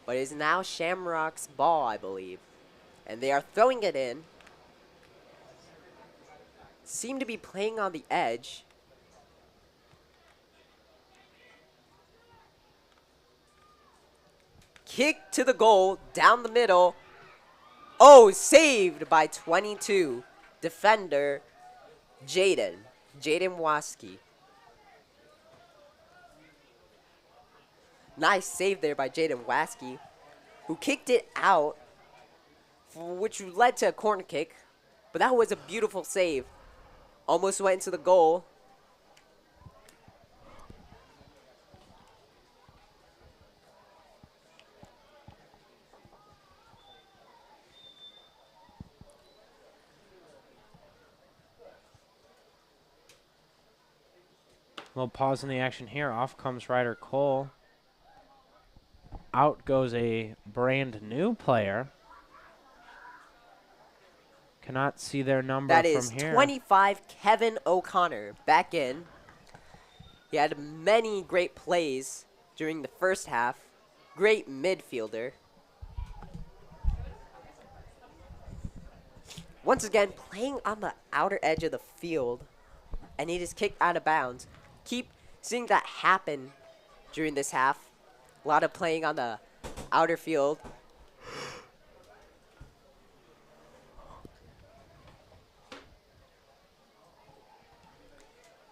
But it is now Shamrock's ball, I believe. And they are throwing it in. Seem to be playing on the edge. Kick to the goal, down the middle. Oh, saved by 22. Defender, Jaden Waski. Nice save there by Jaden Waski, who kicked it out, which led to a corner kick. But that was a beautiful save. Almost went into the goal. Little pause in the action here. Off comes Ryder Cole. Out goes a brand new player. Cannot see their number That from is here. 25, Kevin O'Connor, back in. He had many great plays during the first half. Great midfielder. Once again, playing on the outer edge of the field. And he just kicked out of bounds. Keep seeing that happen during this half. A lot of playing on the outer field.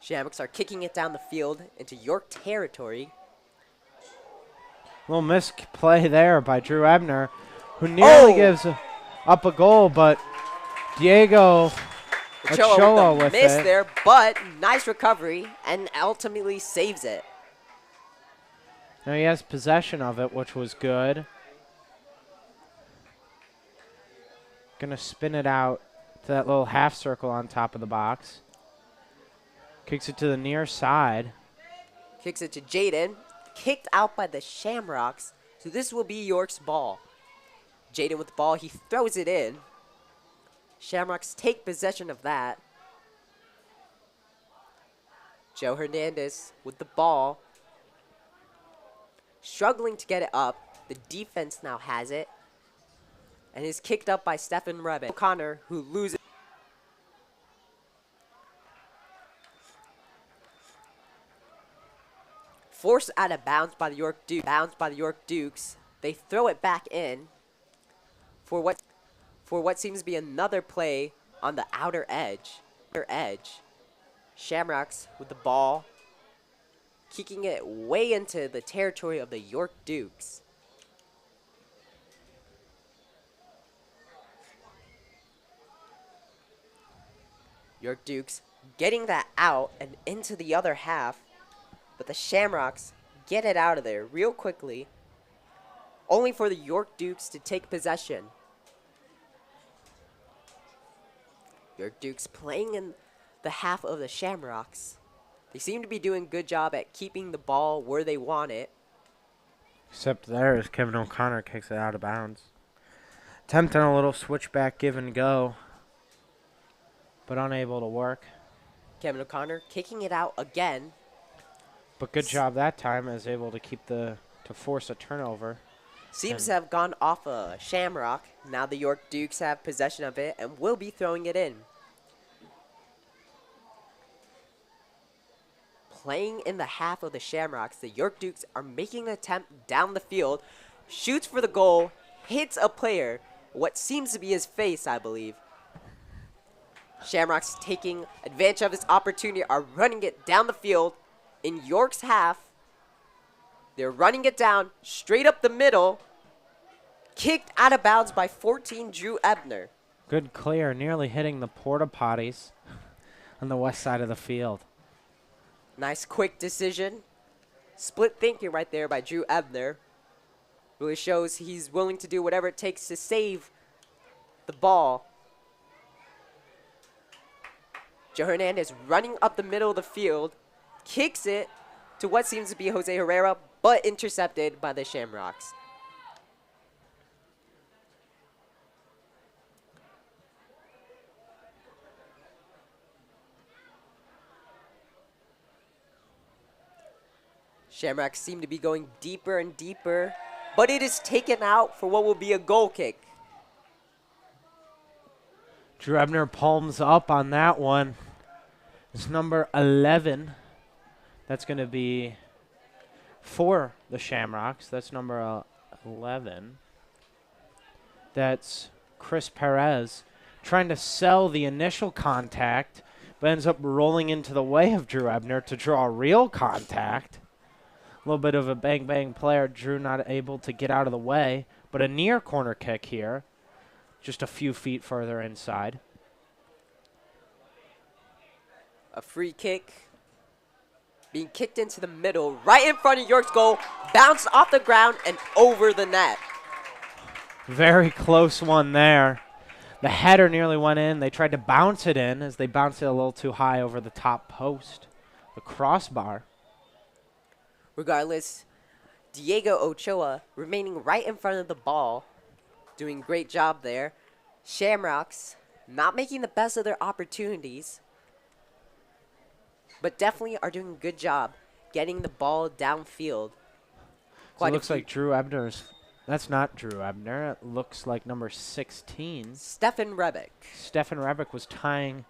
Shamrocks are kicking it down the field into York territory. Little misplay there by Drew Ebner, who nearly gives up a goal, but Diego Ochoa with miss it. there, but nice recovery and ultimately saves it. Now he has possession of it, which was good. Gonna spin it out to that little half circle on top of the box. Kicks it to the near side. Kicks it to Jaden. Kicked out by the Shamrocks. So this will be York's ball. Jaden with the ball. He throws it in. Shamrocks take possession of that. Joe Hernandez with the ball. Struggling to get it up. The defense now has it. And is kicked up by Stephen Rebin. O'Connor, who loses. Forced out of bounds by the York Dukes. They throw it back in for what seems to be another play on the outer edge. Shamrocks with the ball, kicking it way into the territory of the York Dukes. York Dukes getting that out and into the other half. But the Shamrocks get it out of there real quickly, only for the York Dukes to take possession. York Dukes playing in the half of the Shamrocks. They seem to be doing a good job at keeping the ball where they want it. Except there as Kevin O'Connor kicks it out of bounds. Attempting a little switchback give and go, but unable to work. Kevin O'Connor kicking it out again. But good job that time, is able to keep to force a turnover. Seems to have gone off a Shamrock. Now the York Dukes have possession of it and will be throwing it in. Playing in the half of the Shamrocks, the York Dukes are making an attempt down the field. Shoots for the goal, hits a player, what seems to be his face, I believe. Shamrocks taking advantage of this opportunity, are running it down the field in York's half. They're running it down straight up the middle. Kicked out of bounds by 14, Drew Ebner. Good clear, nearly hitting the porta potties on the west side of the field. Nice quick decision. Split thinking right there by Drew Ebner. Really shows he's willing to do whatever it takes to save the ball. Joe Hernandez running up the middle of the field. Kicks it to what seems to be Jose Herrera, but intercepted by the Shamrocks. Shamrocks seem to be going deeper and deeper, but it is taken out for what will be a goal kick. Drew Ebner palms up on that one. It's number 11. That's going to be for the Shamrocks. That's number 11. That's Chris Perez trying to sell the initial contact, but ends up rolling into the way of Drew Ebner to draw real contact. A little bit of a bang-bang player. Drew not able to get out of the way, but a near corner kick here, just a few feet further inside. A free kick being kicked into the middle, right in front of York's goal, bounced off the ground and over the net. Very close one there. The header nearly went in. They tried to bounce it in as they bounced it a little too high over the top post, the crossbar. Regardless, Diego Ochoa remaining right in front of the ball, doing a great job there. Shamrocks not making the best of their opportunities, but definitely are doing a good job getting the ball downfield. So it looks like Drew Ebner's. That's not Drew Ebner. It looks like number 16. Stefan Rebick. Stefan Rebick was tying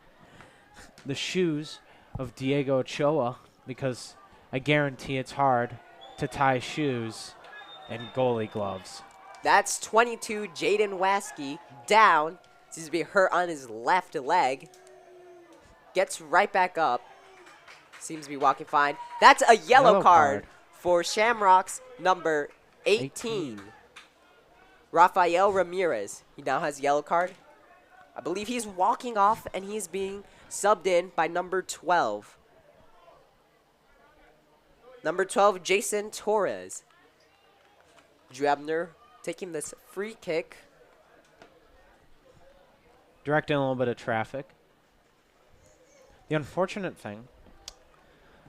the shoes of Diego Ochoa, because I guarantee it's hard to tie shoes and goalie gloves. That's 22, Jaden Waskey, down. Seems to be hurt on his left leg. Gets right back up. Seems to be walking fine. That's a yellow card for Shamrocks, number 18. Rafael Ramirez. He now has a yellow card. I believe he's walking off, and he's being subbed in by number 12. Number 12, Jason Torres. Drew Ebner taking this free kick. Directing a little bit of traffic. The unfortunate thing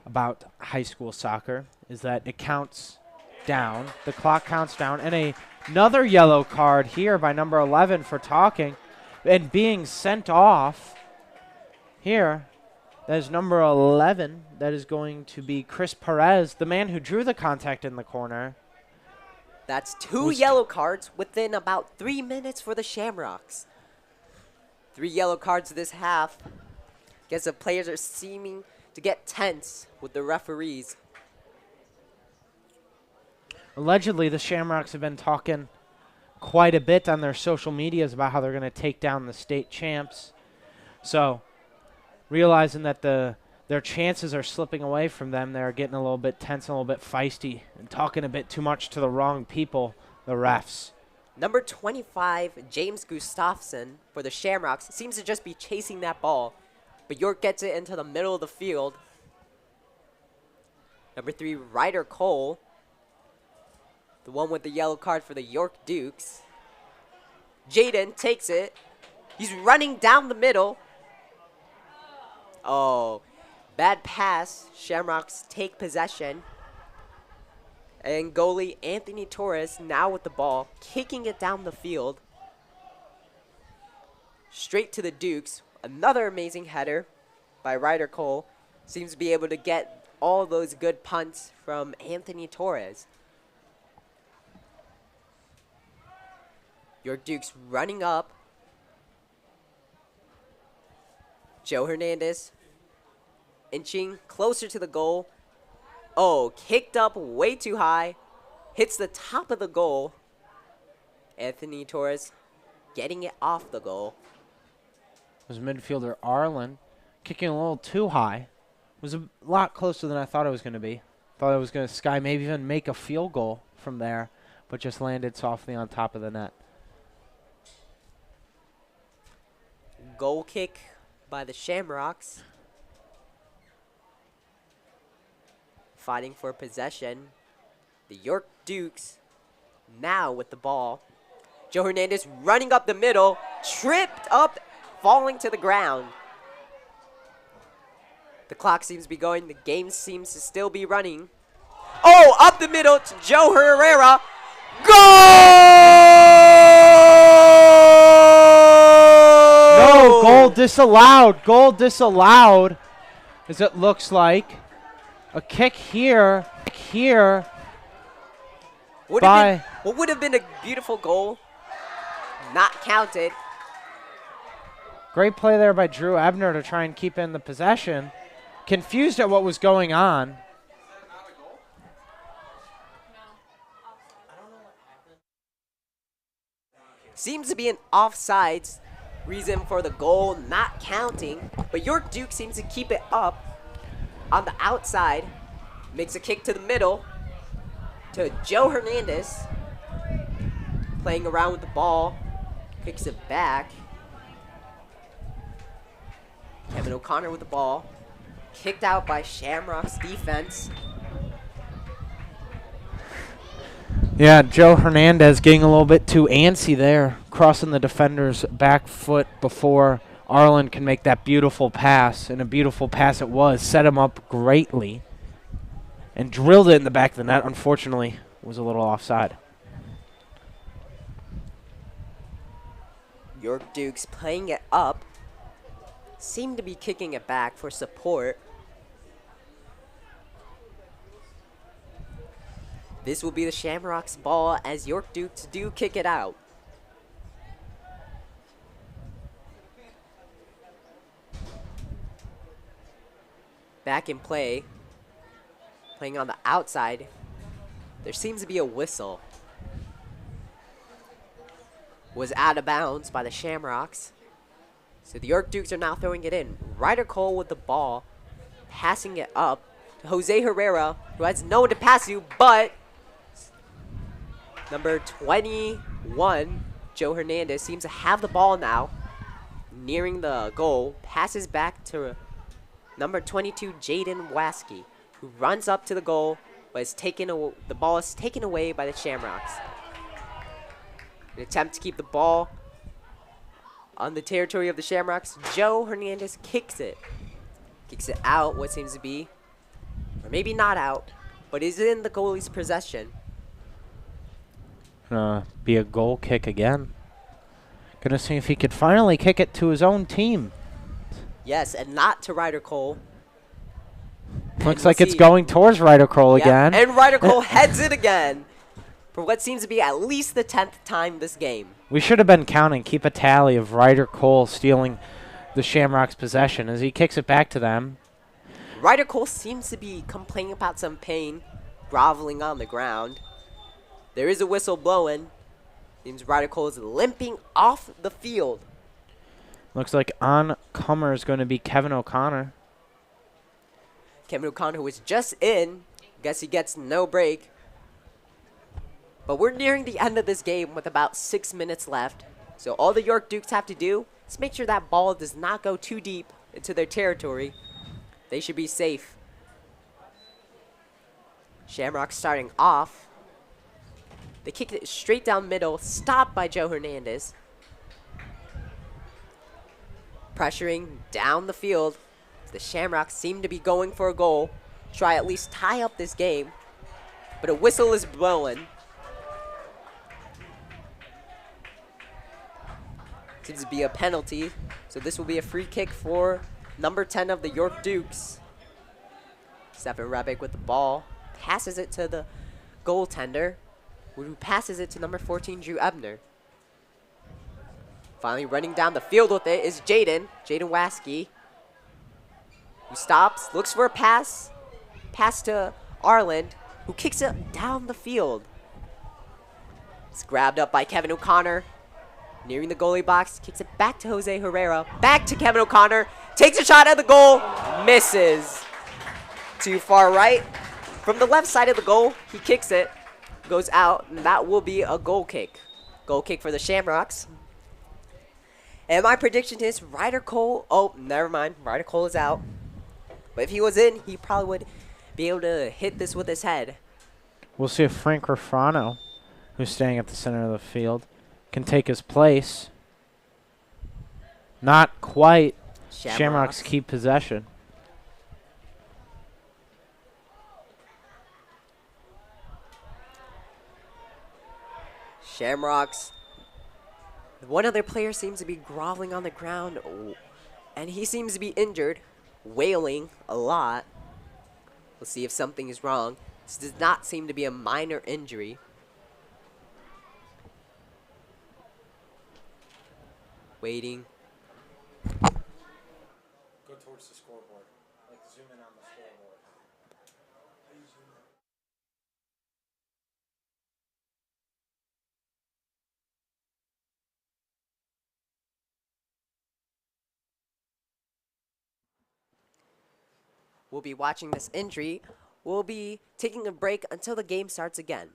about high school soccer is that it counts down. The clock counts down. And another yellow card here by number 11 for talking and being sent off here. That is number 11. That is going to be Chris Perez, the man who drew the contact in the corner. That's two yellow cards within about 3 minutes for the Shamrocks. 3 yellow cards this half. Guess the players are seeming to get tense with the referees. Allegedly, the Shamrocks have been talking quite a bit on their social medias about how they're going to take down the state champs. So, realizing that their chances are slipping away from them, they're getting a little bit tense, and a little bit feisty, and talking a bit too much to the wrong people, the refs. Number 25, James Gustafson for the Shamrocks, seems to just be chasing that ball, but York gets it into the middle of the field. Number 3, Ryder Cole, the one with the yellow card for the York Dukes. Jaden takes it. He's running down the middle. Oh, bad pass. Shamrocks take possession. And goalie Anthony Torres now with the ball, kicking it down the field. straight to the Dukes. Another amazing header by Ryder Cole. Seems to be able to get all those good punts from Anthony Torres. York Dukes running up. Joe Hernandez inching closer to the goal. Oh, kicked up way too high. Hits the top of the goal. Anthony Torres getting it off the goal. Was midfielder Arlen kicking a little too high. Was a lot closer than I thought it was going to be. Thought it was going to sky, maybe even make a field goal from there, but just landed softly on top of the net. Goal kick by the Shamrocks. Fighting for possession. The York Dukes now with the ball. Joe Hernandez running up the middle. Tripped up, falling to the ground. The clock seems to be going. The game seems to still be running. Oh, up the middle to Joe Herrera. Goal! No, goal disallowed. Goal disallowed, as it looks like. A kick here. What would have been a beautiful goal? Not counted. Great play there by Drew Ebner to try and keep in the possession. Confused at what was going on. Seems to be an offsides reason for the goal not counting, but York Duke seems to keep it up on the outside. Makes a kick to the middle to Joe Hernandez. Playing around with the ball. Kicks it back. Kevin O'Connor with the ball. Kicked out by Shamrock's defense. Yeah, Joe Hernandez getting a little bit too antsy there, crossing the defender's back foot before Arlen can make that beautiful pass, and a beautiful pass it was. Set him up greatly and drilled it in the back of the net. Unfortunately, was a little offside. York Dukes playing it up. Seem to be kicking it back for support. This will be the Shamrocks' ball as York Dukes do kick it out. Back in play. Playing on the outside. There seems to be a whistle. Was out of bounds by the Shamrocks. So the York Dukes are now throwing it in. Ryder Cole with the ball. Passing it up to Jose Herrera, who has no one to pass to, but number 21, Joe Hernandez, seems to have the ball now. Nearing the goal. Passes back to number 22, Jaden Waskey, who runs up to the goal, but is the ball is taken away by the Shamrocks. An attempt to keep the ball on the territory of the Shamrocks. Joe Hernandez kicks it. Kicks it out, what seems to be, or maybe not out, but is in the goalie's possession. Be a goal kick again. Gonna see if he could finally kick it to his own team. Yes, and not to Ryder Cole. Looks like it's going towards Ryder Cole again. And Ryder Cole heads it again for what seems to be at least the 10th time this game. We should have been counting. Keep a tally of Ryder Cole stealing the Shamrocks' possession as he kicks it back to them. Ryder Cole seems to be complaining about some pain, groveling on the ground. There is a whistle blowing. Seems Ryder Cole is limping off the field. Looks like on-comer is going to be Kevin O'Connor. Kevin O'Connor, who was just in. Guess he gets no break. But we're nearing the end of this game with about 6 minutes left. So all the York Dukes have to do is make sure that ball does not go too deep into their territory. They should be safe. Shamrock starting off. They kick it straight down middle, stopped by Joe Hernandez. Pressuring down the field. The Shamrocks seem to be going for a goal. Try at least tie up this game. But a whistle is blowing. Seems to be a penalty. So this will be a free kick for number 10 of the York Dukes. Stefan Rebick with the ball. Passes it to the goaltender, who passes it to number 14, Drew Ebner. Finally running down the field with it is Jaden Waskey, who stops, looks for a pass to Arland, who kicks it down the field. It's grabbed up by Kevin O'Connor, nearing the goalie box, kicks it back to Jose Herrera, back to Kevin O'Connor, takes a shot at the goal, misses. Too far right. From the left side of the goal, he kicks it, goes out, and that will be a goal kick. Goal kick for the Shamrocks. And my prediction is Ryder Cole, oh, never mind, Ryder Cole is out. But if he was in, he probably would be able to hit this with his head. We'll see if Frank Rafrano, who's staying at the center of the field, can take his place. Not quite. Shamrocks keep possession. Shamrocks. One of their players seems to be groveling on the ground, and he seems to be injured, wailing a lot. We'll see if something is wrong. This does not seem to be a minor injury. Waiting. Go towards the scoreboard. Like zoom in on the scoreboard. We'll be watching this injury. We'll be taking a break until the game starts again.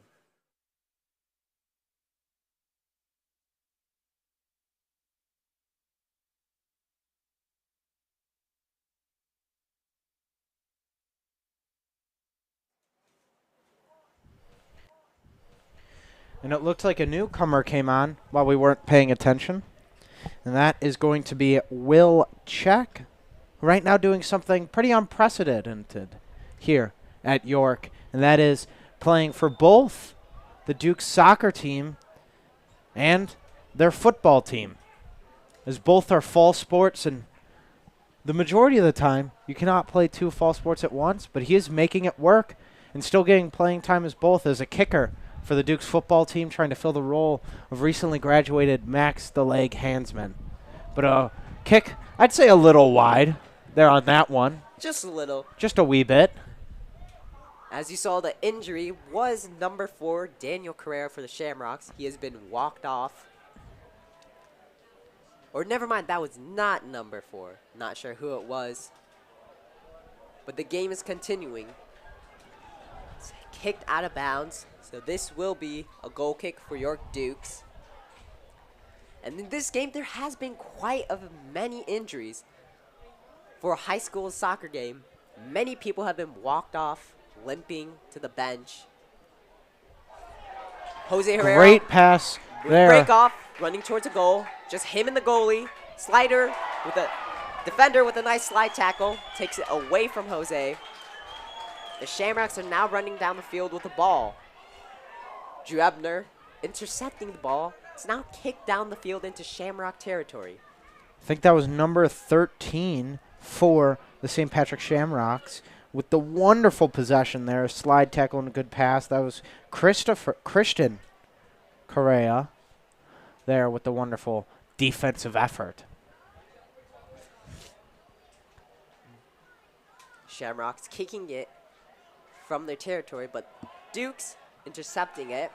And it looked like a newcomer came on while we weren't paying attention. And that is going to be Will Check. Right now doing something pretty unprecedented here at York. And that is playing for both the Duke soccer team and their football team. As both are fall sports, and the majority of the time you cannot play two fall sports at once. But he is making it work and still getting playing time as both as a kicker for the Duke's football team, trying to fill the role of recently graduated Max the Leg Handsman. But a kick, I'd say a little wide there on that one. Just a little. Just a wee bit. As you saw, the injury was number 4, Daniel Herrera for the Shamrocks. He has been walked off. Or never mind, that was not number 4. Not sure who it was. But the game is continuing. It's kicked out of bounds. So this will be a goal kick for York Dukes. And in this game, there has been quite many injuries. For a high school soccer game, many people have been walked off, limping to the bench. Jose Herrera. Great pass there. Break off, running towards a goal. Just him and the goalie. Slider with a defender with a nice slide tackle. Takes it away from Jose. The Shamrocks are now running down the field with the ball. Drew Ebner intercepting the ball. It's now kicked down the field into Shamrock territory. I think that was number 13 for the St. Patrick Shamrocks with the wonderful possession there. A slide tackle and a good pass. That was Christian Correa there with the wonderful defensive effort. Shamrocks kicking it from their territory, but Dukes intercepting it.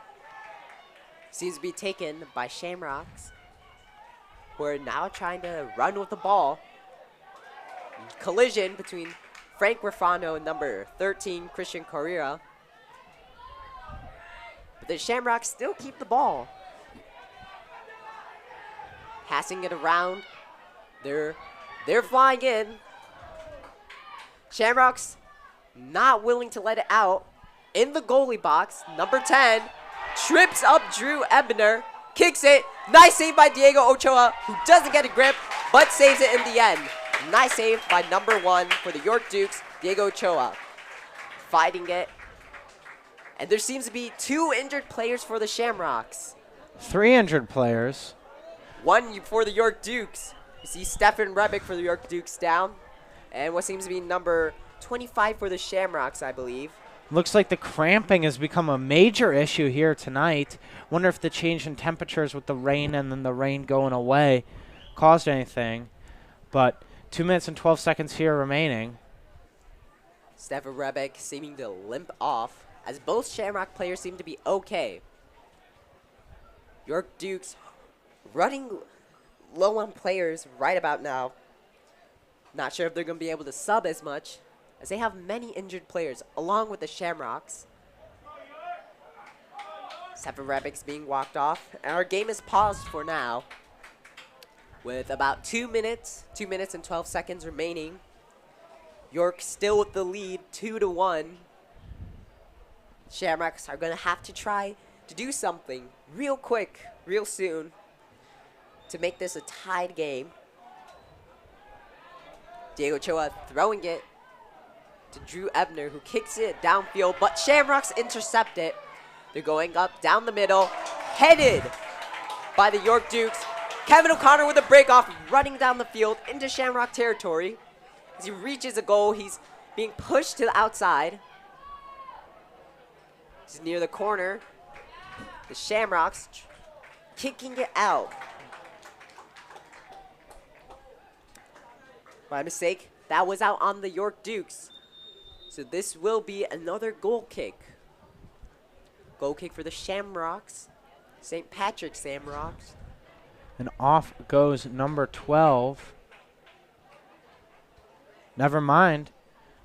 Seems to be taken by Shamrocks, who are now trying to run with the ball. Collision between Frank Rafano and number 13, Christian Correa. But the Shamrocks still keep the ball. Passing it around. They're flying in. Shamrocks not willing to let it out. In the goalie box, number 10 trips up Drew Ebner, kicks it. Nice save by Diego Ochoa, who doesn't get a grip, but saves it in the end. Nice save by number 1 for the York Dukes, Diego Ochoa. Fighting it. And there seems to be 2 injured players for the Shamrocks. 3 injured players. 1 for the York Dukes. You see Stefan Rebick for the York Dukes down. And what seems to be number 25 for the Shamrocks, I believe. Looks like the cramping has become a major issue here tonight. Wonder if the change in temperatures with the rain and then the rain going away caused anything. But 2 minutes and 12 seconds here remaining. Stefan Rebick seeming to limp off, as both Shamrock players seem to be okay. York Dukes running low on players right about now. Not sure if they're going to be able to sub as much, as they have many injured players, along with the Shamrocks. Stefan Rebick's being walked off, and our game is paused for now, with about 2 minutes and 12 seconds remaining. York still with the lead, 2-1. Shamrocks are going to have to try to do something real quick, real soon, to make this a tied game. Diego Choa throwing it to Drew Ebner, who kicks it downfield, but Shamrocks intercept it. They're going up down the middle, headed by the York Dukes. Kevin O'Connor with a breakoff, running down the field into Shamrock territory. As he reaches a goal, he's being pushed to the outside. He's near the corner. The Shamrocks kicking it out. My mistake, that was out on the York Dukes. So this will be another goal kick. Goal kick for the Shamrocks. St. Patrick Shamrocks. And off goes number 12. Never mind.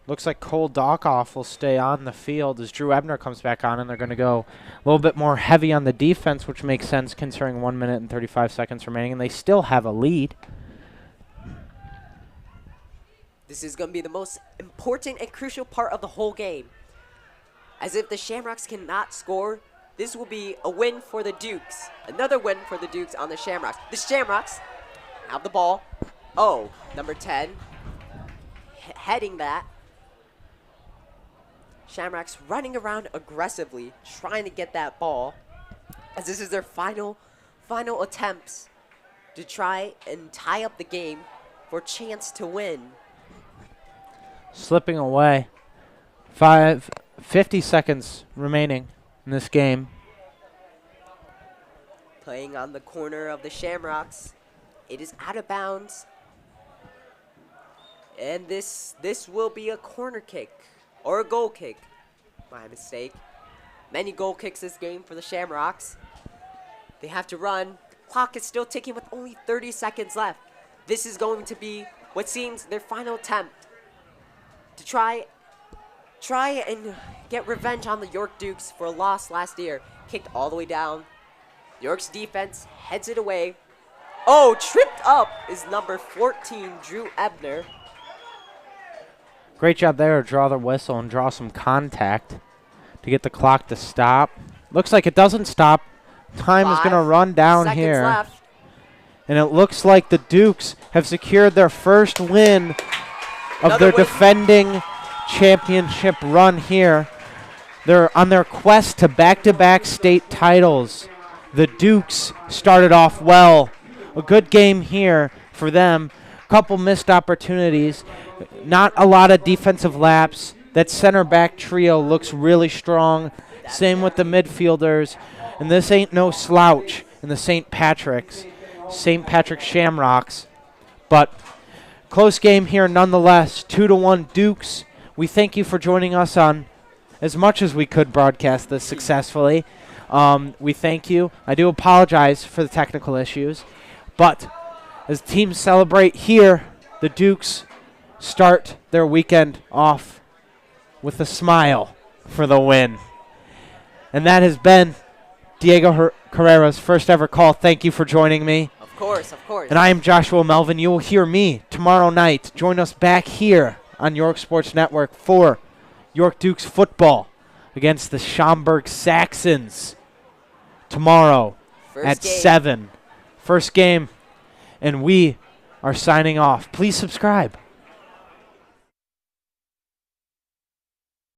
Looks like Cole Dockoff will stay on the field as Drew Ebner comes back on, and they're going to go a little bit more heavy on the defense, which makes sense considering 1 minute and 35 seconds remaining, and they still have a lead. This is going to be the most important and crucial part of the whole game. As if the Shamrocks cannot score, this will be a win for the Dukes. Another win for the Dukes on the Shamrocks. The Shamrocks have the ball. Oh, number 10. Heading that. Shamrocks running around aggressively, trying to get that ball. As this is their final attempts to try and tie up the game for a chance to win. Slipping away. 50 seconds remaining in this game. Playing on the corner of the Shamrocks. It is out of bounds. And this will be a corner kick. Or a goal kick. My mistake. Many goal kicks this game for the Shamrocks. They have to run. Clock is still ticking with only 30 seconds left. This is going to be what seems their final attempt to try and get revenge on the York Dukes for a loss last year. Kicked all the way down. York's defense heads it away. Oh, tripped up is number 14, Drew Ebner. Great job there to draw the whistle and draw some contact to get the clock to stop. Looks like it doesn't stop. Time is going to run down here. Left. And it looks like the Dukes have secured their first win of their defending championship run here. They're on their quest to back-to-back state titles. The Dukes started off well. A good game here for them. Couple missed opportunities. Not a lot of defensive laps. That center back trio looks really strong. Same with the midfielders. And this ain't no slouch in the St. Patrick Shamrocks. But close game here nonetheless. 2-1 Dukes. We thank you for joining us on as much as we could broadcast this successfully. We thank you. I do apologize for the technical issues. But as teams celebrate here, the Dukes start their weekend off with a smile for the win. And that has been Diego Herrera's first ever call. Thank you for joining me. Of course, of course. And I am Joshua Melvin. You will hear me tomorrow night. Join us back here on York Sports Network for York Dukes football against the Schaumburg Saxons tomorrow at 7. First game. And we are signing off. Please subscribe.